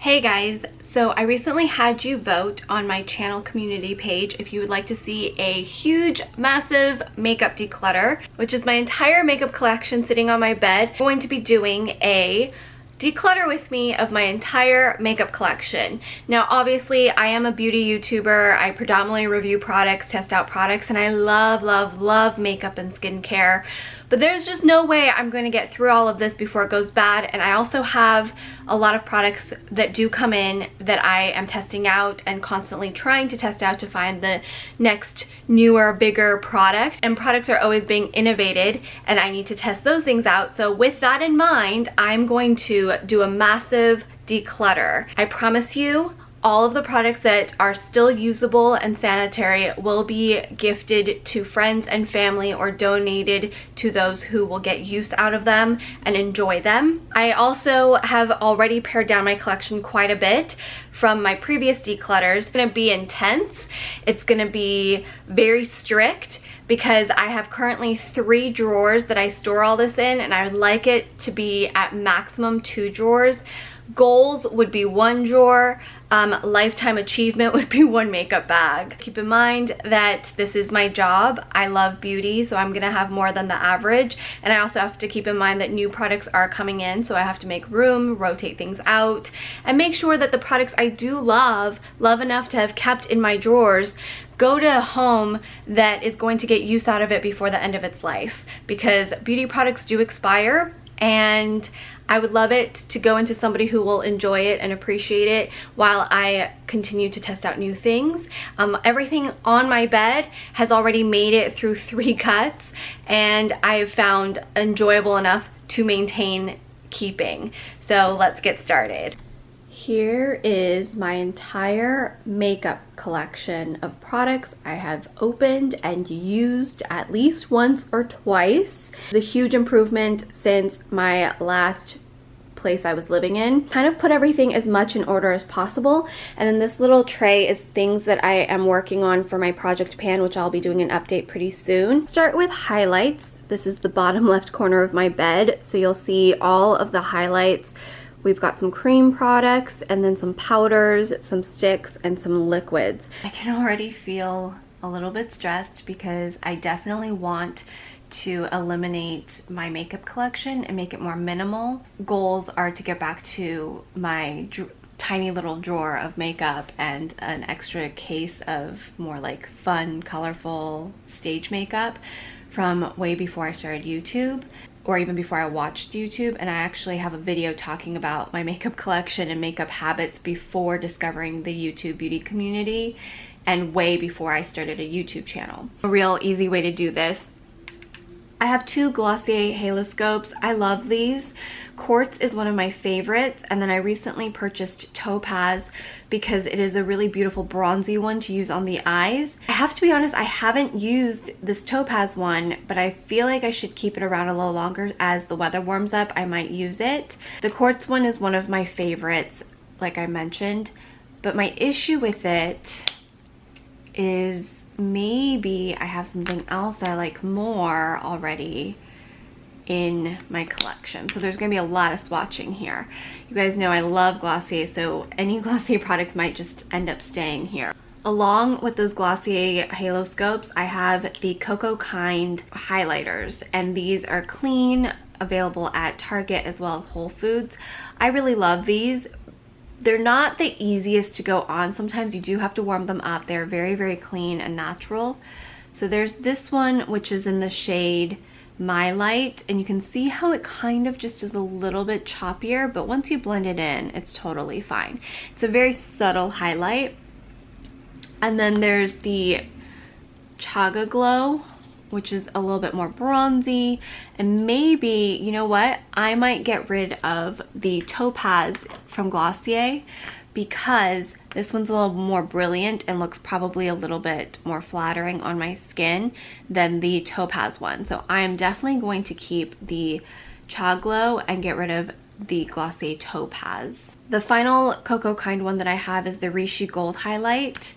Hey guys, so I recently had you vote on my channel community page if you would like to see a huge, massive makeup declutter, which is my entire makeup collection sitting on my bed. I'm going to be doing a declutter with me of my entire makeup collection. Now obviously I am a beauty YouTuber. I predominantly review products, test out products, and I love makeup and skincare. But there's just no way I'm going to get through all of this before it goes bad. And I also have a lot of products that do come in that I am testing out and constantly trying to test out to find the next newer, bigger product. And products are always being innovated and I need to test those things out. So with that in mind, I'm going to do a massive declutter. I promise you, all of the products that are still usable and sanitary will be gifted to friends and family or donated to those who will get use out of them and enjoy them. I also have already pared down my collection quite a bit from my previous declutters. It's gonna be intense. It's gonna be very strict because I have currently 3 drawers that I store all this in, and I would like it to be at maximum 2 drawers. Goals would be 1 drawer. Lifetime achievement would be 1 makeup bag. Keep in mind that this is my job. I love beauty, so I'm gonna have more than the average. And I also have to keep in mind that new products are coming in, so I have to make room, rotate things out, and make sure that the products I do love enough to have kept in my drawers go to a home that is going to get use out of it before the end of its life. Because beauty products do expire, and I would love it to go into somebody who will enjoy it and appreciate it while I continue to test out new things. Everything on my bed has already made it through 3 cuts, and I have found enjoyable enough to maintain keeping. So let's get started. Here is my entire makeup collection of products I have opened and used at least once or twice. It's a huge improvement since my last place I was living in. Kind of put everything as much in order as possible, and then this little tray is things that I am working on for my project pan, which I'll be doing an update pretty soon. Start with highlights. This is the bottom left corner of my bed, so you'll see all of the highlights. We've got some cream products and then some powders, some sticks, and some liquids. I can already feel a little bit stressed because I definitely want to eliminate my makeup collection and make it more minimal. Goals are to get back to my tiny little drawer of makeup and an extra case of more like fun, colorful stage makeup from way before I started YouTube, or even before I watched YouTube. And I actually have a video talking about my makeup collection and makeup habits before discovering the YouTube beauty community and way before I started a YouTube channel. A real easy way to do this. I have 2 Glossier Halo Scopes. I love these. Quartz is one of my favorites, and then I recently purchased Topaz because it is a really beautiful bronzy one to use on the eyes. I have to be honest, I haven't used this Topaz one, but I feel like I should keep it around a little longer. As the weather warms up, I might use it. The Quartz one is one of my favorites, like I mentioned, but my issue with it is maybe I have something else I like more already in my collection. So there's gonna be a lot of swatching here. You guys know I love Glossier, so any Glossier product might just end up staying here. Along with those Glossier Halo Scopes, I have the Cocoa Kind highlighters, and these are clean, available at Target as well as Whole Foods. I really love these. They're not the easiest to go on. Sometimes you do have to warm them up. They're very clean and natural. So there's this one, which is in the shade My Light, and you can see how it kind of just is a little bit choppier, but once you blend it in, it's totally fine. It's a very subtle highlight. And then there's the Chaga Glow, which is a little bit more bronzy. And maybe, you know what? I might get rid of the Topaz from Glossier because this one's a little more brilliant and looks probably a little bit more flattering on my skin than the Topaz one. So I am definitely going to keep the Chaga Glow and get rid of the Glossier Topaz. The final Cocoa Kind one that I have is the Rishi Gold highlight.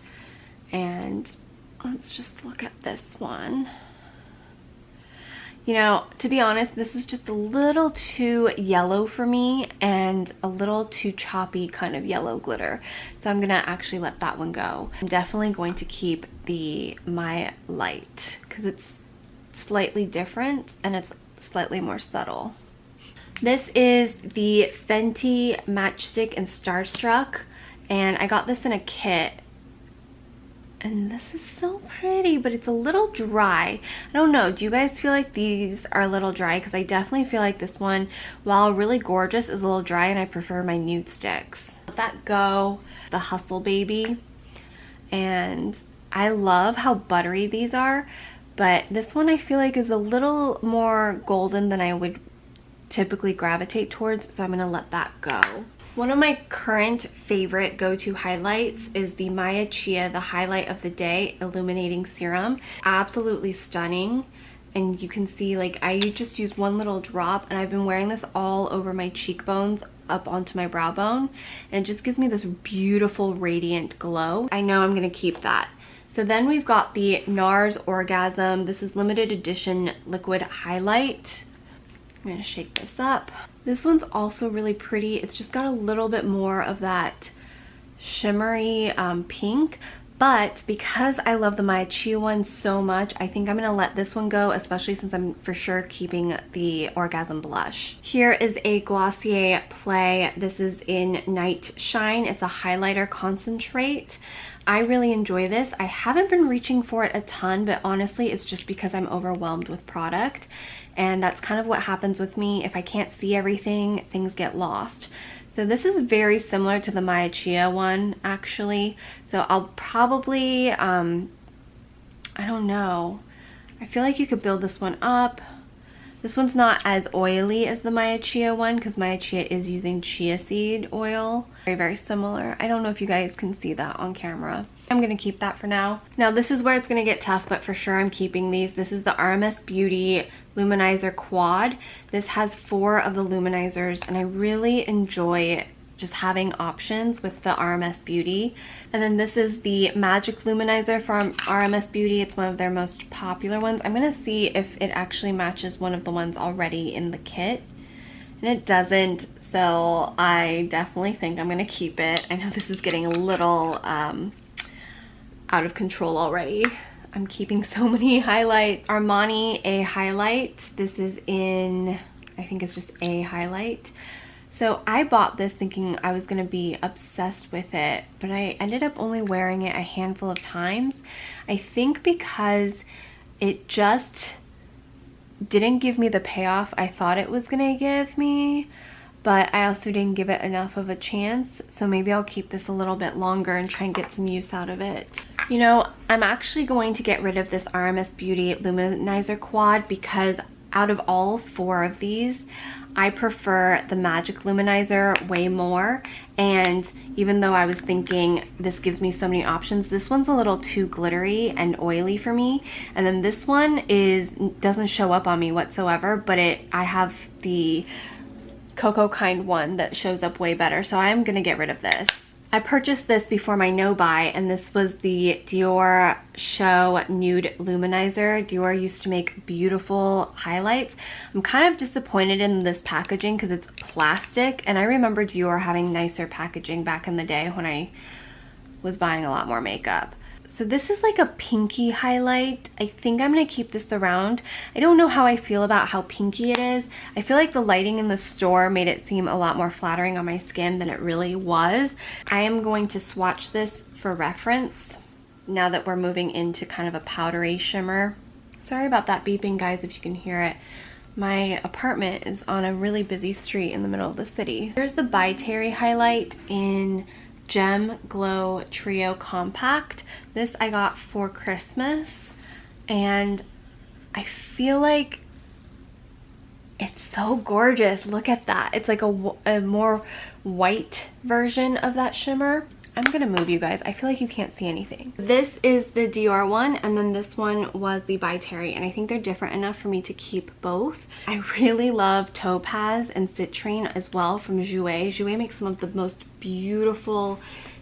And let's just look at this one. You know, to be honest, this is just a little too yellow for me and a little too choppy kind of yellow glitter. So I'm gonna actually let that one go. I'm definitely going to keep the My Light because it's slightly different and it's slightly more subtle. This is the Fenty Matchstick in Starstruck, and I got this in a kit. And this is so pretty, but it's a little dry. I don't know, do you guys feel like these are a little dry? Because I definitely feel like this one, while really gorgeous, is a little dry, and I prefer my nude sticks. Let that go, the Hustle Baby. And I love how buttery these are, but this one I feel like is a little more golden than I would typically gravitate towards, so I'm gonna let that go. One of my current favorite go-to highlights is the Maya Chia, the Highlight of the Day Illuminating Serum. Absolutely stunning. And you can see, like, I just used one little drop, and I've been wearing this all over my cheekbones up onto my brow bone, and it just gives me this beautiful radiant glow. I know I'm gonna keep that. So then we've got the NARS Orgasm. This is limited edition liquid highlight. I'm gonna shake this up. This one's also really pretty. It's just got a little bit more of that shimmery pink, but because I love the Maya Chia one so much, I think I'm gonna let this one go, especially since I'm for sure keeping the Orgasm blush. Here is a Glossier Play. This is in Night Shine. It's a highlighter concentrate. I really enjoy this. I haven't been reaching for it a ton, but honestly, it's just because I'm overwhelmed with product. And that's kind of what happens with me. If I can't see everything, things get lost. So this is very similar to the Maya Chia one, actually. So I'll probably, I don't know. I feel like you could build this one up. This one's not as oily as the Maya Chia one because Maya Chia is using chia seed oil. Very, very similar. I don't know if you guys can see that on camera. I'm gonna keep that for now. Now this is where it's gonna get tough, but for sure I'm keeping these. This is the RMS Beauty Luminizer Quad. This has 4 of the luminizers, and I really enjoy just having options with the RMS Beauty. And then this is the Magic Luminizer from RMS Beauty. It's one of their most popular ones. I'm gonna see if it actually matches one of the ones already in the kit. And it doesn't, so I definitely think I'm gonna keep it. I know this is getting a little out of control already. I'm keeping so many highlights. Armani A Highlight. This is in, I think it's just A Highlight. So I bought this thinking I was gonna be obsessed with it, but I ended up only wearing it a handful of times. I think because it just didn't give me the payoff I thought it was gonna give me, but I also didn't give it enough of a chance. So maybe I'll keep this a little bit longer and try and get some use out of it. You know, I'm actually going to get rid of this RMS Beauty Luminizer Quad because out of all 4 of these, I prefer the Magic Luminizer way more. And even though I was thinking this gives me so many options, this one's a little too glittery and oily for me. And then this one doesn't show up on me whatsoever, but I have the Cocoa Kind one that shows up way better. So I'm gonna get rid of this. I purchased this before my no buy, and this was the Dior Show Nude Luminizer. Dior used to make beautiful highlights. I'm kind of disappointed in this packaging because it's plastic, and I remember Dior having nicer packaging back in the day when I was buying a lot more makeup. So this is like a pinky highlight. I think I'm gonna keep this around. I don't know how I feel about how pinky it is. I feel like the lighting in the store made it seem a lot more flattering on my skin than it really was. I am going to swatch this for reference now that we're moving into kind of a powdery shimmer. Sorry about that beeping, guys, if you can hear it. My apartment is on a really busy street in the middle of the city. Here's the By Terry highlight in Gem Glow Trio Compact. This I got for Christmas, and I feel like it's so gorgeous. Look at that. It's like a more white version of that shimmer. I'm gonna move you guys. I feel like you can't see anything. This is the Dior one, and then this one was the By Terry, and I think they're different enough for me to keep both. I really love Topaz and Citrine as well from Jouer. Jouer makes some of the most beautiful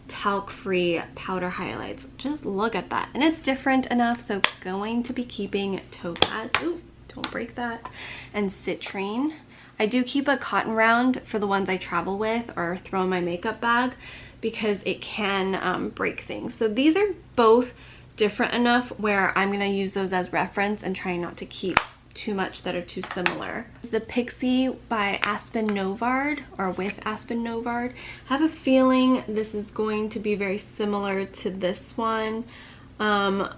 talc-free powder highlights. Just look at that. And it's different enough, so going to be keeping Topaz. Ooh, don't break that, and citrine. I do keep a cotton round for the ones I travel with or throw in my makeup bag because it can break things. So these are both different enough where I'm gonna use those as reference and try not to keep too much that are too similar. The Pixie by Aspen Novard, or with Aspen Novard. I have a feeling this is going to be very similar to this one,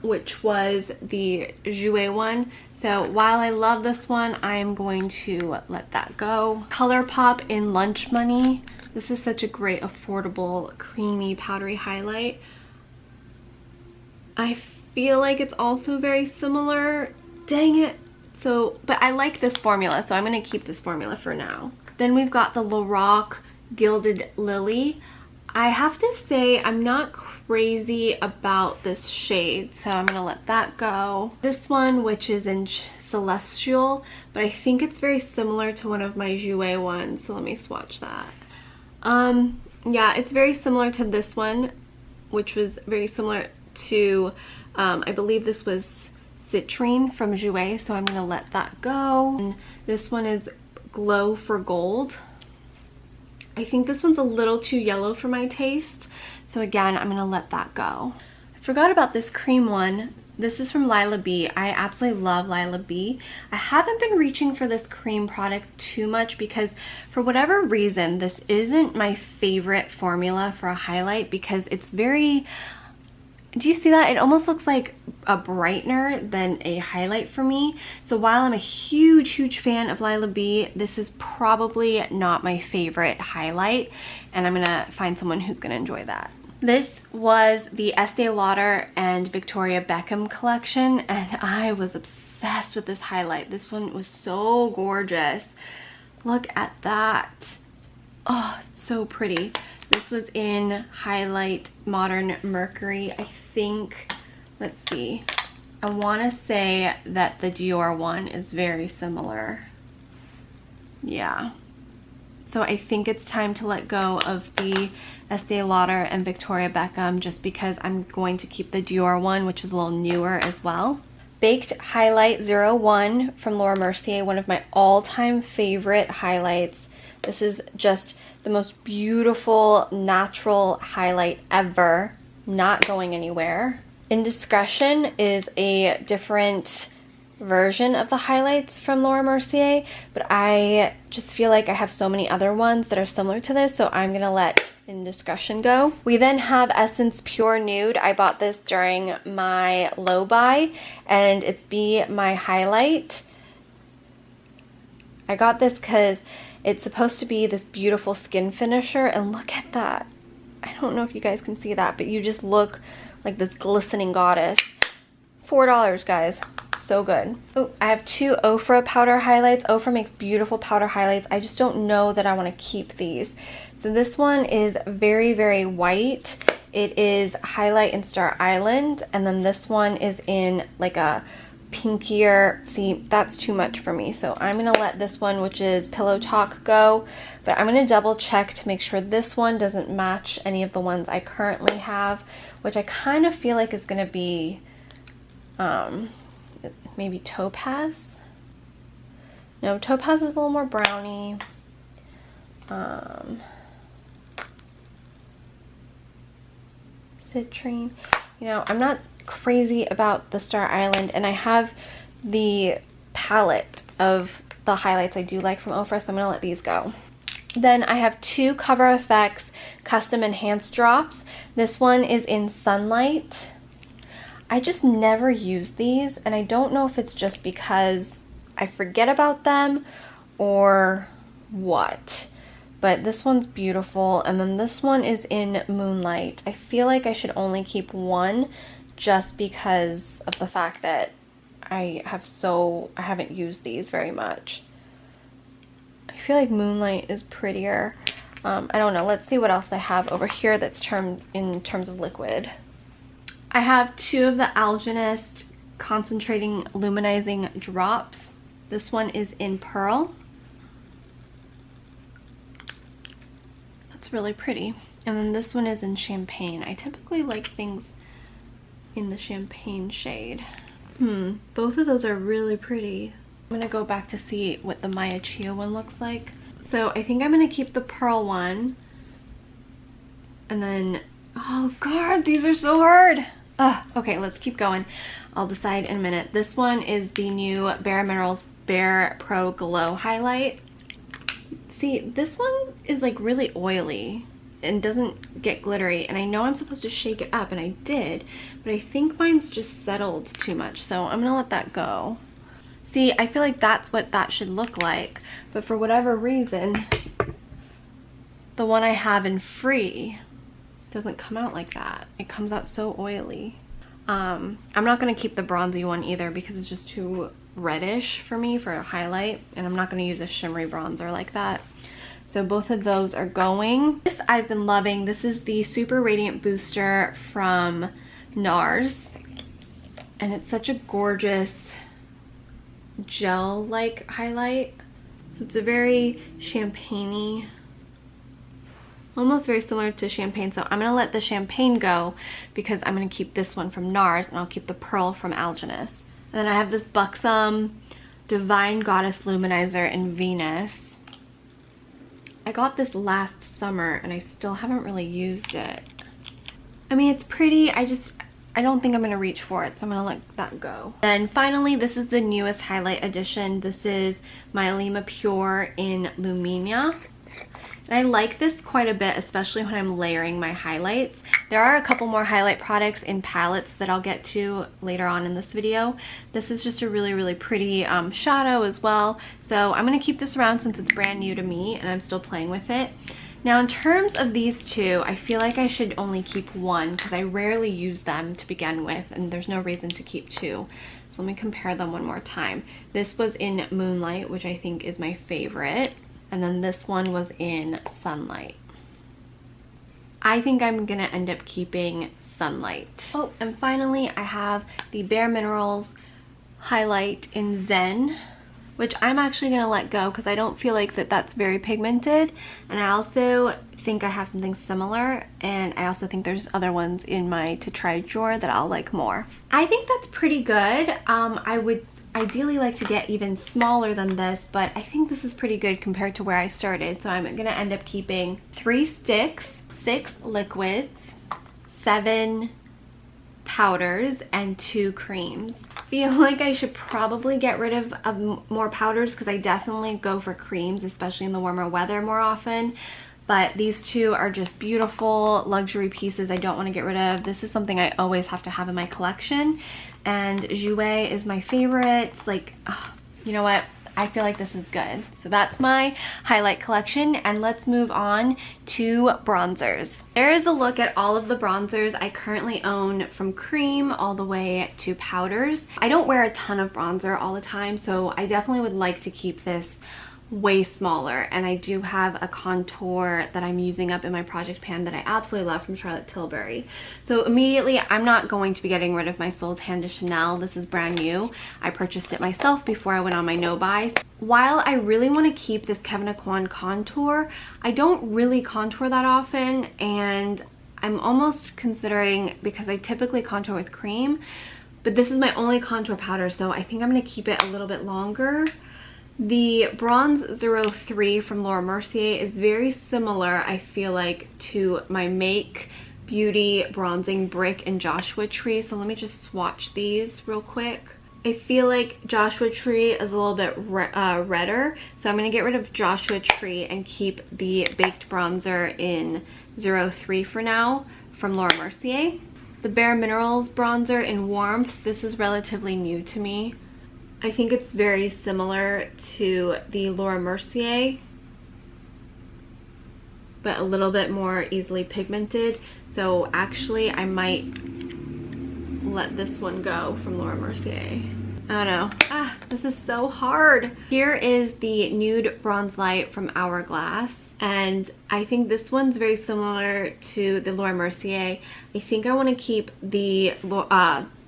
which was the Jouer one. So while I love this one, I am going to let that go. ColourPop in Lunch Money. This is such a great, affordable, creamy, powdery highlight. I feel like it's also very similar. Dang it. So, but I like this formula, so I'm going to keep this formula for now. Then we've got the Lorac Gilded Lily. I have to say I'm not crazy about this shade, so I'm going to let that go. This one, which is in Celestial, but I think it's very similar to one of my Jouer ones, so let me swatch that. Yeah, it's very similar to this one, which was very similar to, I believe this was Citrine from Jouer, so I'm gonna let that go. And this one is Glow for Gold. I think this one's a little too yellow for my taste, so again, I'm gonna let that go. I forgot about this cream one. This is from Lila B. I absolutely love Lila B. I haven't been reaching for this cream product too much because for whatever reason, this isn't my favorite formula for a highlight because it's very... Do you see that? It almost looks like a brightener than a highlight for me. So while I'm a huge fan of Lila B, this is probably not my favorite highlight, and I'm gonna find someone who's gonna enjoy that. This was the Estee Lauder and Victoria Beckham collection, and I was obsessed with this highlight. This one was so gorgeous. Look at that. Oh, it's so pretty. This was in Highlight Modern Mercury. I think, let's see, I want to say that the Dior one is very similar. Yeah. So I think it's time to let go of the Estee Lauder and Victoria Beckham just because I'm going to keep the Dior one, which is a little newer as well. Baked Highlight 01 from Laura Mercier, one of my all-time favorite highlights. This is just the most beautiful natural highlight ever, not going anywhere. Indiscretion is a different version of the highlights from Laura Mercier, but I just feel like I have so many other ones that are similar to this, so I'm gonna let Indiscretion go. We then have Essence Pure Nude. I bought this during my low buy, and it's Be My Highlight. I got this because it's supposed to be this beautiful skin finisher, and look at that. I don't know if you guys can see that, but you just look like this glistening goddess. $4, guys. So good. Oh, I have two Ofra powder highlights. Ofra makes beautiful powder highlights. I just don't know that I want to keep these. So this one is very white. It is Highlight in Star Island, and then this one is in like a pinkier. See, that's too much for me, so I'm gonna let this one, which is Pillow Talk, go, but I'm gonna double check to make sure this one doesn't match any of the ones I currently have, which I kind of feel like is gonna be maybe Topaz. No, Topaz is a little more browny. Citrine. You know, I'm not crazy about the Star Island, and I have the palette of the highlights I do like from Ofra, so I'm gonna let these go. Then I have two Cover FX Custom Enhanced Drops. This one is in Sunlight. I just never use these, and I don't know if it's just because I forget about them or what, but this one's beautiful. And then this one is in Moonlight. I feel like I should only keep one just because of the fact that I haven't used these very much. I feel like Moonlight is prettier. I don't know. Let's see what else I have over here that's in terms of liquid. I have two of the Algenist Concentrating Luminizing Drops. This one is in Pearl. That's really pretty. And then this one is in Champagne. I typically like things in the Champagne shade. Both of those are really pretty. I'm gonna go back to see what the Maya Chia one looks like. So I think I'm gonna keep the pearl one. And then, oh God, these are so hard. Okay, let's keep going. I'll decide in a minute. This one is the new Bare Minerals Bare Pro Glow Highlight. See, this one is like really oily and doesn't get glittery, and I know I'm supposed to shake it up, and I did, but I think mine's just settled too much, so I'm gonna let that go. See, I feel like that's what that should look like, but for whatever reason, the one I have in Free doesn't come out like that. It comes out so oily. I'm not gonna keep the bronzy one either because it's just too reddish for me for a highlight, and I'm not going to use a shimmery bronzer like that. So both of those are going. This I've been loving. This is the Super Radiant Booster from NARS, and it's such a gorgeous gel-like highlight. So it's a very champagne-y, almost very similar to champagne. So I'm going to let the champagne go because I'm going to keep this one from NARS, and I'll keep the pearl from Algenist. And then I have this Buxom Divine Goddess Luminizer in Venus. I got this last summer and I still haven't really used it. I mean, it's pretty. I don't think I'm going to reach for it, so I'm going to let that go. Then finally, this is the newest highlight edition. This is my Lima Pure in Lumina. And I like this quite a bit, especially when I'm layering my highlights. There are a couple more highlight products in palettes that I'll get to later on in this video. This is just a really, really pretty shadow as well. So I'm going to keep this around since it's brand new to me and I'm still playing with it. Now in terms of these two, I feel like I should only keep one because I rarely use them to begin with, and there's no reason to keep two. So let me compare them one more time. This was in Moonlight, which I think is my favorite. And then this one was in Sunlight. I think I'm gonna end up keeping Sunlight. Oh, and finally I have the Bare Minerals highlight in Zen, which I'm actually gonna let go because I don't feel like that's very pigmented. And I also think I have something similar, and I also think there's other ones in my to try drawer that I'll like more. I think that's pretty good. I would ideally like to get even smaller than this, but I think this is pretty good compared to where I started. So I'm gonna end up keeping 3 sticks, 6 liquids, 7 powders, and 2 creams. I feel like I should probably get rid of more powders because I definitely go for creams, especially in the warmer weather more often. But these two are just beautiful luxury pieces I don't want to get rid of. This is something I always have to have in my collection. And Jouer is my favorite. Like, oh, you know what? I feel like this is good. So that's my highlight collection, and let's move on to bronzers. There is a look at all of the bronzers I currently own, from cream all the way to powders. I don't wear a ton of bronzer all the time, so I definitely would like to keep this way smaller. And I do have a contour that I'm using up in my project pan that I absolutely love from Charlotte Tilbury. So immediately, I'm not going to be getting rid of my Soul Tan de Chanel. This is brand new. I purchased it myself before I went on my no buys. While I really want to keep this Kevyn Aucoin contour, I don't really contour that often, and I'm almost considering, because I typically contour with cream, but this is my only contour powder, so I think I'm going to keep it a little bit longer. The Bronze 03 from Laura Mercier is very similar, I feel like, to my Make Beauty Bronzing Brick and Joshua Tree. So let me just swatch these real quick. I feel like Joshua Tree is a little bit redder, so I'm going to get rid of Joshua Tree and keep the Baked Bronzer in 03 for now from Laura Mercier. The Bare Minerals Bronzer in Warmth, this is relatively new to me. I think it's very similar to the Laura Mercier, but a little bit more easily pigmented. So actually, I might let this one go from Laura Mercier. I don't know. This is so hard. Here is the Nude Bronze Light from Hourglass. And I think this one's very similar to the Laura Mercier. I think I want to keep the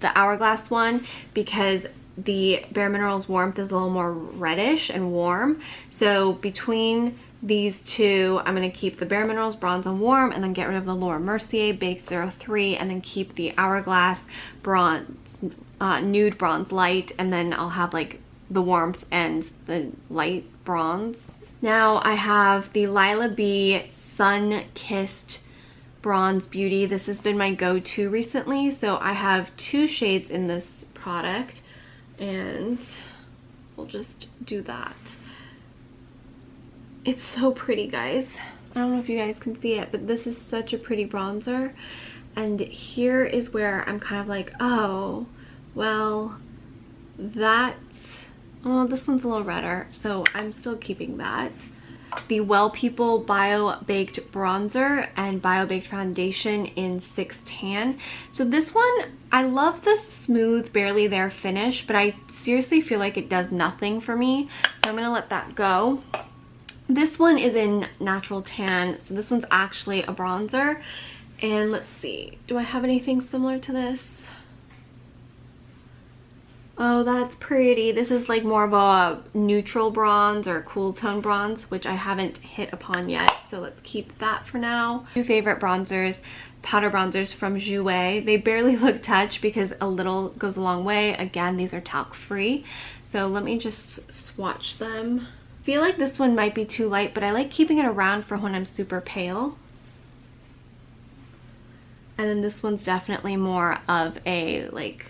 Hourglass one because the Bare Minerals Warmth is a little more reddish and warm. So between these two, I'm going to keep the Bare Minerals Bronze and Warm, and then get rid of the Laura Mercier Baked 03, and then keep the Hourglass Bronze Nude Bronze Light, and then I'll have like the warmth and the light bronze. Now I have the Lila B Sun Kissed Bronze Beauty. This has been my go-to recently, so I have 2 shades in this product, and we'll just do that. It's so pretty, guys. I don't know if you guys can see it, but this is such a pretty bronzer, and here is where I'm kind of like, oh, well, oh, this one's a little redder, so I'm still keeping that. The Well People Bio Baked Bronzer and Bio Baked Foundation in 6 Tan. So this one, I love the smooth, barely there finish, but I seriously feel like it does nothing for me, so I'm gonna let that go. This one is in Natural Tan, so this one's actually a bronzer. And let's see, do I have anything similar to this? Oh, that's pretty. This is like more of a neutral bronze or cool tone bronze, which I haven't hit upon yet, so let's keep that for now. 2 favorite bronzers, powder bronzers from Jouer. They barely look touch because a little goes a long way. Again, these are talc free, so let me just swatch them. I feel like this one might be too light, but I like keeping it around for when I'm super pale. And then this one's definitely more of a like,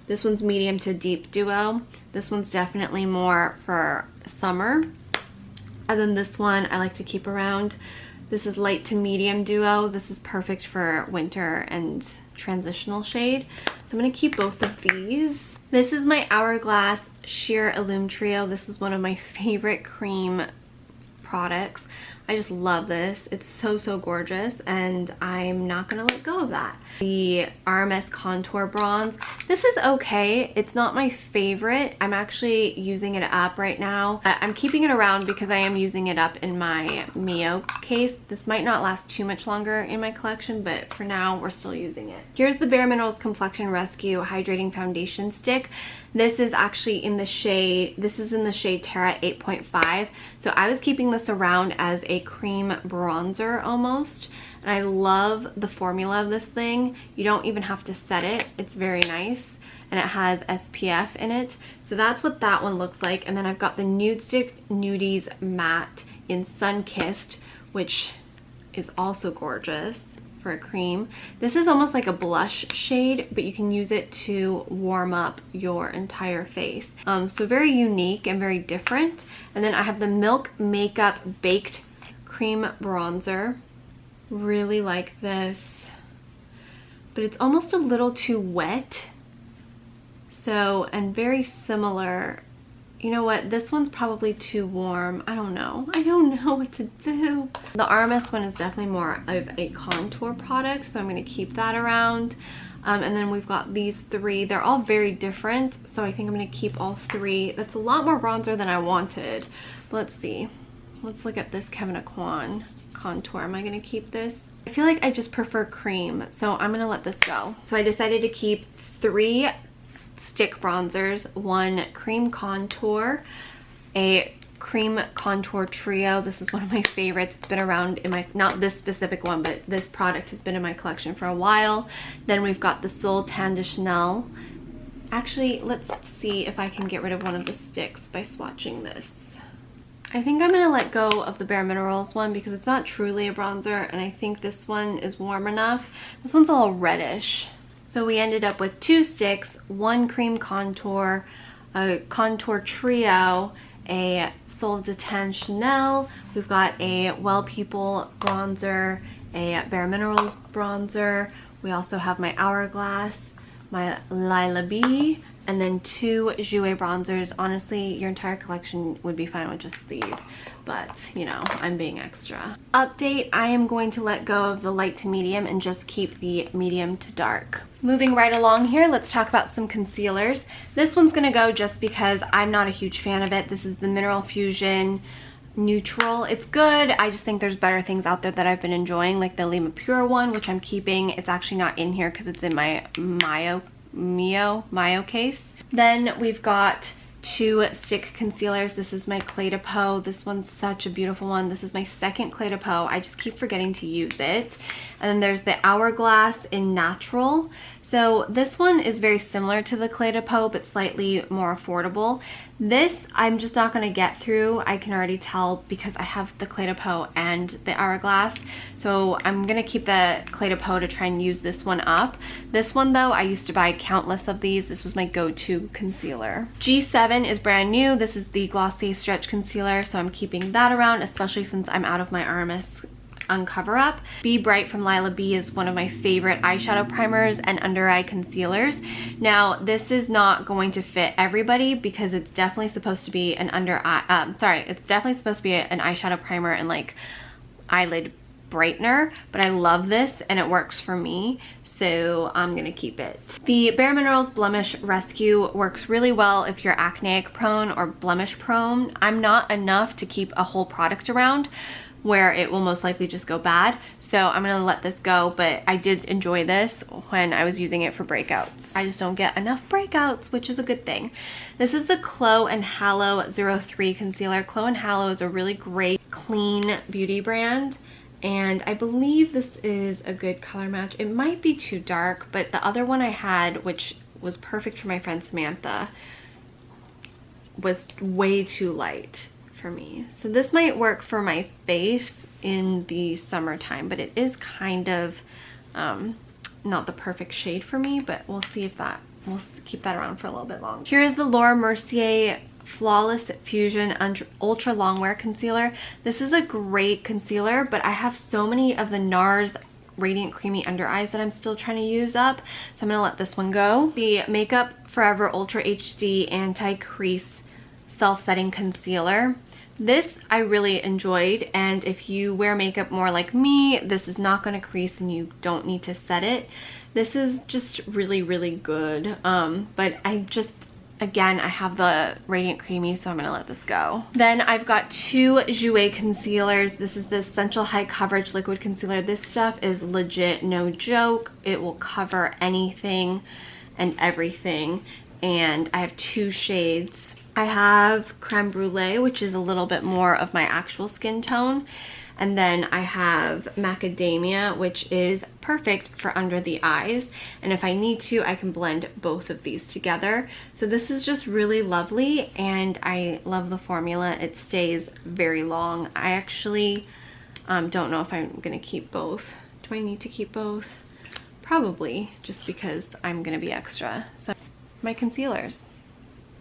this one's medium to deep duo. This one's definitely more for summer. And then this one I like to keep around. This is light to medium duo. This is perfect for winter and transitional shade. So I'm gonna keep both of these. This is my Hourglass Sheer Illume Trio. This is one of my favorite cream products. I just love this. It's so, so gorgeous, and I'm not gonna let go of that. The RMS Contour Bronze. This is okay. It's not my favorite. I'm actually using it up right now. I'm keeping it around because I am using it up in my Mio case. This might not last too much longer in my collection, but for now, we're still using it. Here's the Bare Minerals Complexion Rescue Hydrating Foundation Stick. This is actually in the shade, this is in the shade Terra 8.5. So I was keeping this around as a cream bronzer almost. And I love the formula of this thing. You don't even have to set it. It's very nice. And it has SPF in it. So that's what that one looks like. And then I've got the Nude Stick Nudies Matte in Sun Kissed, which is also gorgeous for a cream. This is almost like a blush shade, but you can use it to warm up your entire face. So very unique and very different. And then I have the Milk Makeup Baked Cream Bronzer. Really like this, but it's almost a little too wet. So, and very similar. You know what? This one's probably too warm. I don't know. I don't know what to do. The RMS one is definitely more of a contour product, so I'm going to keep that around. And then we've got these 3. They're all very different, so I think I'm going to keep all 3. That's a lot more bronzer than I wanted. But let's see. Let's look at this Kevyn Aucoin contour. Am I going to keep this? I feel like I just prefer cream, so I'm going to let this go. So I decided to keep 3 stick bronzers, 1 cream contour, a cream contour trio. This is one of my favorites. It's been around in my, not this specific one, but this product has been in my collection for a while. Then we've got the Sol Tan de Chanel. Actually, let's see if I can get rid of one of the sticks by swatching this. I think I'm gonna let go of the Bare Minerals one because it's not truly a bronzer, and I think this one is warm enough. This one's a little reddish. So we ended up with 2 sticks, 1 cream contour, a contour trio, a Sol de Tan Chanel. We've got a Well People bronzer, a Bare Minerals bronzer. We also have my Hourglass, my Lila B, and then 2 Jouer bronzers. Honestly, your entire collection would be fine with just these, but you know, I'm being extra. Update, I am going to let go of the light to medium and just keep the medium to dark. Moving right along here, let's talk about some concealers. This one's gonna go just because I'm not a huge fan of it. This is the Mineral Fusion Neutral. It's good. I just think there's better things out there that I've been enjoying, like the Lima Pure one, which I'm keeping. It's actually not in here because it's in my Mio case. Then we've got 2 stick concealers. This is my Clé de Peau. This one's such a beautiful one. This is my second Clé de Peau. I just keep forgetting to use it. And then there's the Hourglass in Natural. So this one is very similar to the Clé de Peau, but slightly more affordable. This I'm just not going to get through. I can already tell because I have the Clé de Peau and the Hourglass. So I'm going to keep the Clé de Peau to try and use this one up. This one though, I used to buy countless of these. This was my go-to concealer. G7 is brand new. This is the Glossier Stretch Concealer, so I'm keeping that around, especially since I'm out of my Aramis Uncover Up. Be Bright from Lila B is one of my favorite eyeshadow primers and under eye concealers. Now this is not going to fit everybody because it's definitely supposed to be an it's definitely supposed to be an eyeshadow primer and like eyelid brightener, but I love this and it works for me, so I'm gonna keep it. The Bare Minerals Blemish Rescue works really well if you're acneic prone or blemish prone. I'm not enough to keep a whole product around where it will most likely just go bad. So I'm gonna let this go, but I did enjoy this when I was using it for breakouts. I just don't get enough breakouts, which is a good thing. This is the Clo and Hallow 03 Concealer. Clo and Hallow is a really great, clean beauty brand, and I believe this is a good color match. It might be too dark, but the other one I had, which was perfect for my friend Samantha, was way too light for me. So this might work for my face in the summertime, but it is kind of not the perfect shade for me, but we'll see if we'll keep that around for a little bit longer. Here's the Laura Mercier Flawless Fusion Ultra Longwear Concealer. This is a great concealer, but I have so many of the NARS Radiant Creamy Under Eyes that I'm still trying to use up, so I'm gonna let this one go. The Makeup Forever Ultra HD Anti-Crease Self-Setting Concealer. This I really enjoyed, and if you wear makeup more like me, this is not going to crease and you don't need to set it. This is just really, really good, but again, I have the Radiant Creamy, so I'm going to let this go. Then I've got two Jouer concealers. This is the Essential High Coverage Liquid Concealer. This stuff is legit, no joke. It will cover anything and everything, and I have two shades. I have Creme Brulee, which is a little bit more of my actual skin tone. And then I have Macadamia, which is perfect for under the eyes. And if I need to, I can blend both of these together. So this is just really lovely, and I love the formula. It stays very long. I actually don't know if I'm gonna keep both. Do I need to keep both? Probably, just because I'm gonna be extra. So my concealers.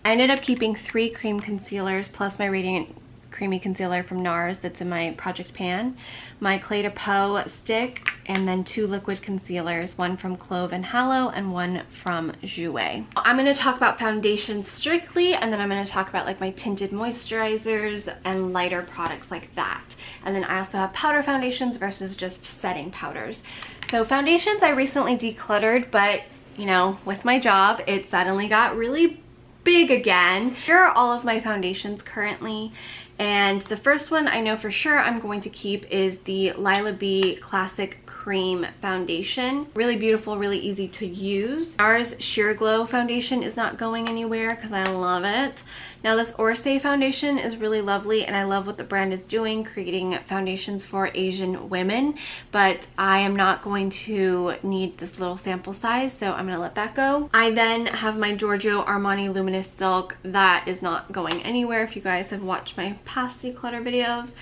I ended up keeping 3 cream concealers plus my Radiant Creamy Concealer from NARS that's in my project pan, my Clé de Peau stick, and then 2 liquid concealers, one from Clove and Hallow and one from Jouer. I'm going to talk about foundations strictly, and then I'm going to talk about like my tinted moisturizers and lighter products like that. And then I also have powder foundations versus just setting powders. So foundations I recently decluttered, but you know, with my job, it suddenly got really big again. Here are all of my foundations currently, and the first one I know for sure I'm going to keep is the Lila B Classic Cream Foundation. Really beautiful, really easy to use. NARS Sheer Glow Foundation is not going anywhere because I love it. Now this Orsay foundation is really lovely, and I love what the brand is doing, creating foundations for Asian women, but I am not going to need this little sample size, so I'm going to let that go. I then have my Giorgio Armani Luminous Silk. That is not going anywhere if you guys have watched my past declutter videos.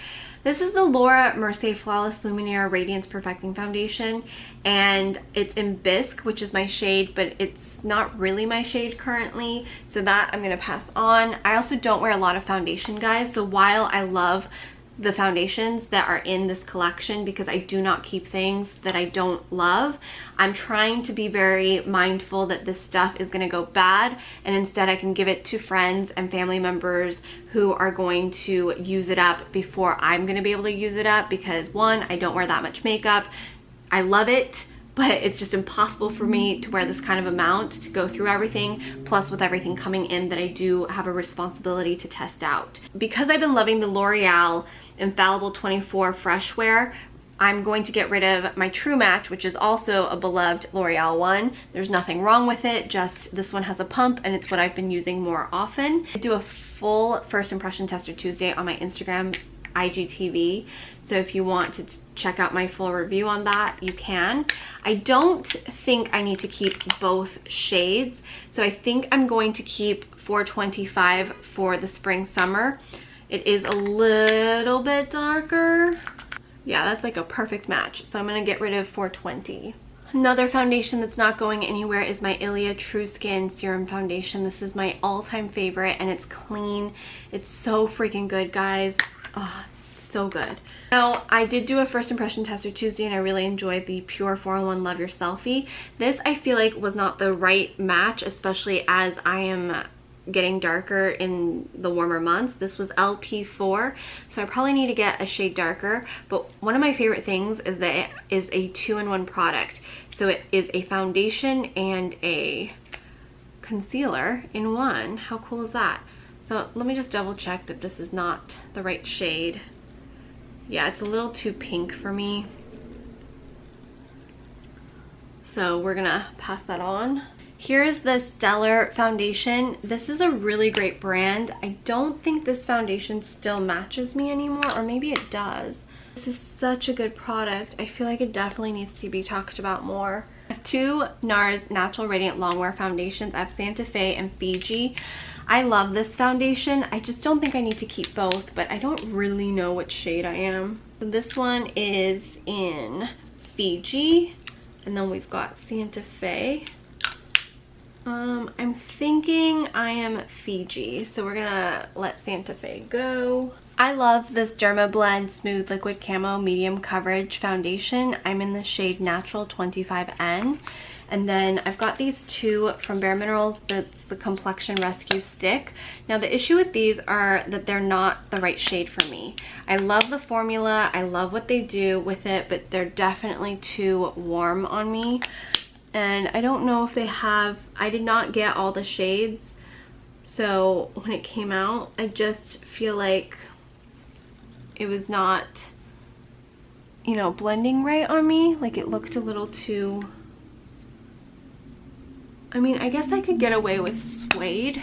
This is the Laura Mercier Flawless Luminaire Radiance Perfecting Foundation, and it's in Bisque, which is my shade, but it's not really my shade currently, so that I'm going to pass on. I also don't wear a lot of foundation, guys, so while I love the foundations that are in this collection, because I do not keep things that I don't love, I'm trying to be very mindful that this stuff is going to go bad, and instead I can give it to friends and family members who are going to use it up before I'm going to be able to use it up, because one, I don't wear that much makeup. I love it, but it's just impossible for me to wear this kind of amount to go through everything, plus with everything coming in that I do have a responsibility to test out. Because I've been loving the L'Oreal Infallible 24 Fresh Wear, I'm going to get rid of my True Match, which is also a beloved L'Oreal one. There's nothing wrong with it, just this one has a pump and it's what I've been using more often. I do a full first impression tester Tuesday on my Instagram IGTV. So if you want to check out my full review on that, you can. I don't think I need to keep both shades. So I think I'm going to keep 425 for the spring summer. It is a little bit darker. Yeah, that's like a perfect match. So I'm gonna get rid of 420. Another foundation that's not going anywhere is my Ilia True Skin Serum Foundation. This is my all-time favorite and it's clean. It's so freaking good, guys. Oh, so good. Now, I did do a first impression tester Tuesday and I really enjoyed the Pure 4-in-1 Love Your Selfie. This I feel like was not the right match, especially as I am getting darker in the warmer months. This was LP4, so I probably need to get a shade darker, but one of my favorite things is that it is a 2-in-1 product. So it is a foundation and a concealer in one. How cool is that? So let me just double check that this is not the right shade. Yeah, it's a little too pink for me. So we're gonna pass that on. Here's the Stellar foundation. This is a really great brand. I don't think this foundation still matches me anymore, or maybe it does. This is such a good product. I feel like it definitely needs to be talked about more. I have two NARS Natural Radiant Longwear foundations. I have Santa Fe and Fiji. I love this foundation. I just don't think I need to keep both, but I don't really know what shade I am. So this one is in Fiji, and then we've got Santa Fe. I'm thinking I am Fiji, so we're gonna let Santa Fe go. I love this Dermablend Smooth Liquid Camo Medium Coverage Foundation. I'm in the shade Natural 25N. And then I've got these two from Bare Minerals. That's the Complexion Rescue Stick. Now the issue with these are that they're not the right shade for me. I love the formula, I love what they do with it, but they're definitely too warm on me. And I don't know if they have, I did not get all the shades. So when it came out, I just feel like it was not, you know, blending right on me. Like it looked a little too, I mean, I guess I could get away with suede.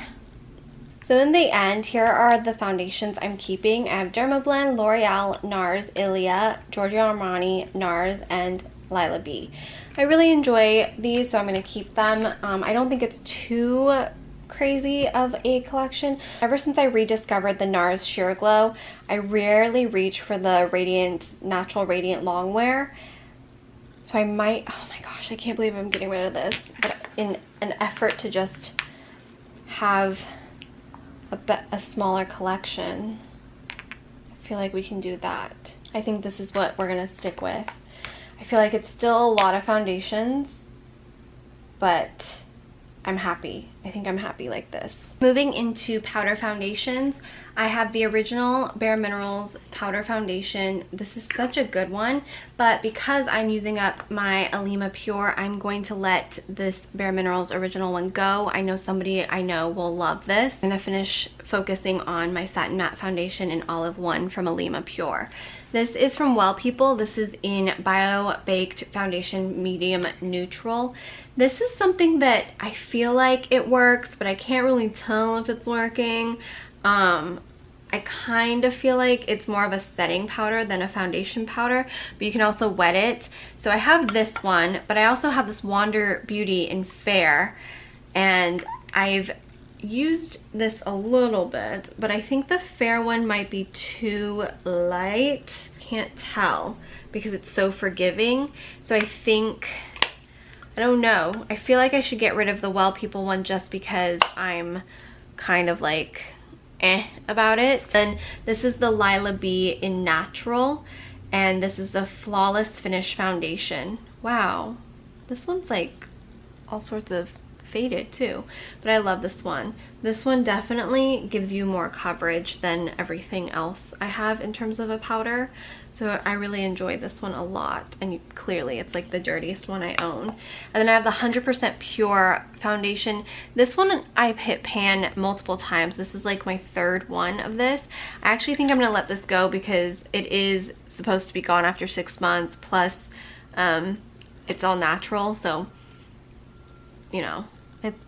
So in the end, here are the foundations I'm keeping. I have Dermablend, L'Oreal, NARS, Ilia, Giorgio Armani, NARS, and Lila B. I really enjoy these, so I'm going to keep them. I don't think it's too crazy of a collection. Ever since I rediscovered the NARS Sheer Glow, I rarely reach for the Natural Radiant Longwear. So I might, oh my gosh, I can't believe I'm getting rid of this. But in an effort to just have a smaller collection, I feel like we can do that. I think this is what we're going to stick with. I feel like it's still a lot of foundations, but I'm happy. I think I'm happy like this. Moving into powder foundations, I have the original Bare Minerals powder foundation. This is such a good one, but because I'm using up my Alima Pure, I'm going to let this Bare Minerals original one go. I know somebody I know will love this. I'm gonna finish focusing on my Satin Matte Foundation in Olive 1 from Alima Pure. This is from Well People. This is in Bio Baked Foundation Medium Neutral. This is something that I feel like it works, but I can't really tell if it's working. I kind of feel like it's more of a setting powder than a foundation powder, but you can also wet it. So I have this one, but I also have this Wander Beauty in Fair, and I've used this a little bit, but I think the Fair one might be too light. Can't tell because it's so forgiving. So I think, I don't know, I feel like I should get rid of the Well People one just because I'm kind of like about it. And this is the Lila B in Natural, and this is the Flawless Finish Foundation. Wow, this one's like all sorts of faded too, but I love this one. This one definitely gives you more coverage than everything else I have in terms of a powder, so I really enjoy this one a lot. And clearly it's like the dirtiest one I own. And then I have the 100% Pure foundation. This one I've hit pan multiple times. This is like my third one of this. I actually think I'm gonna let this go because it is supposed to be gone after 6 months, plus it's all natural, so you know,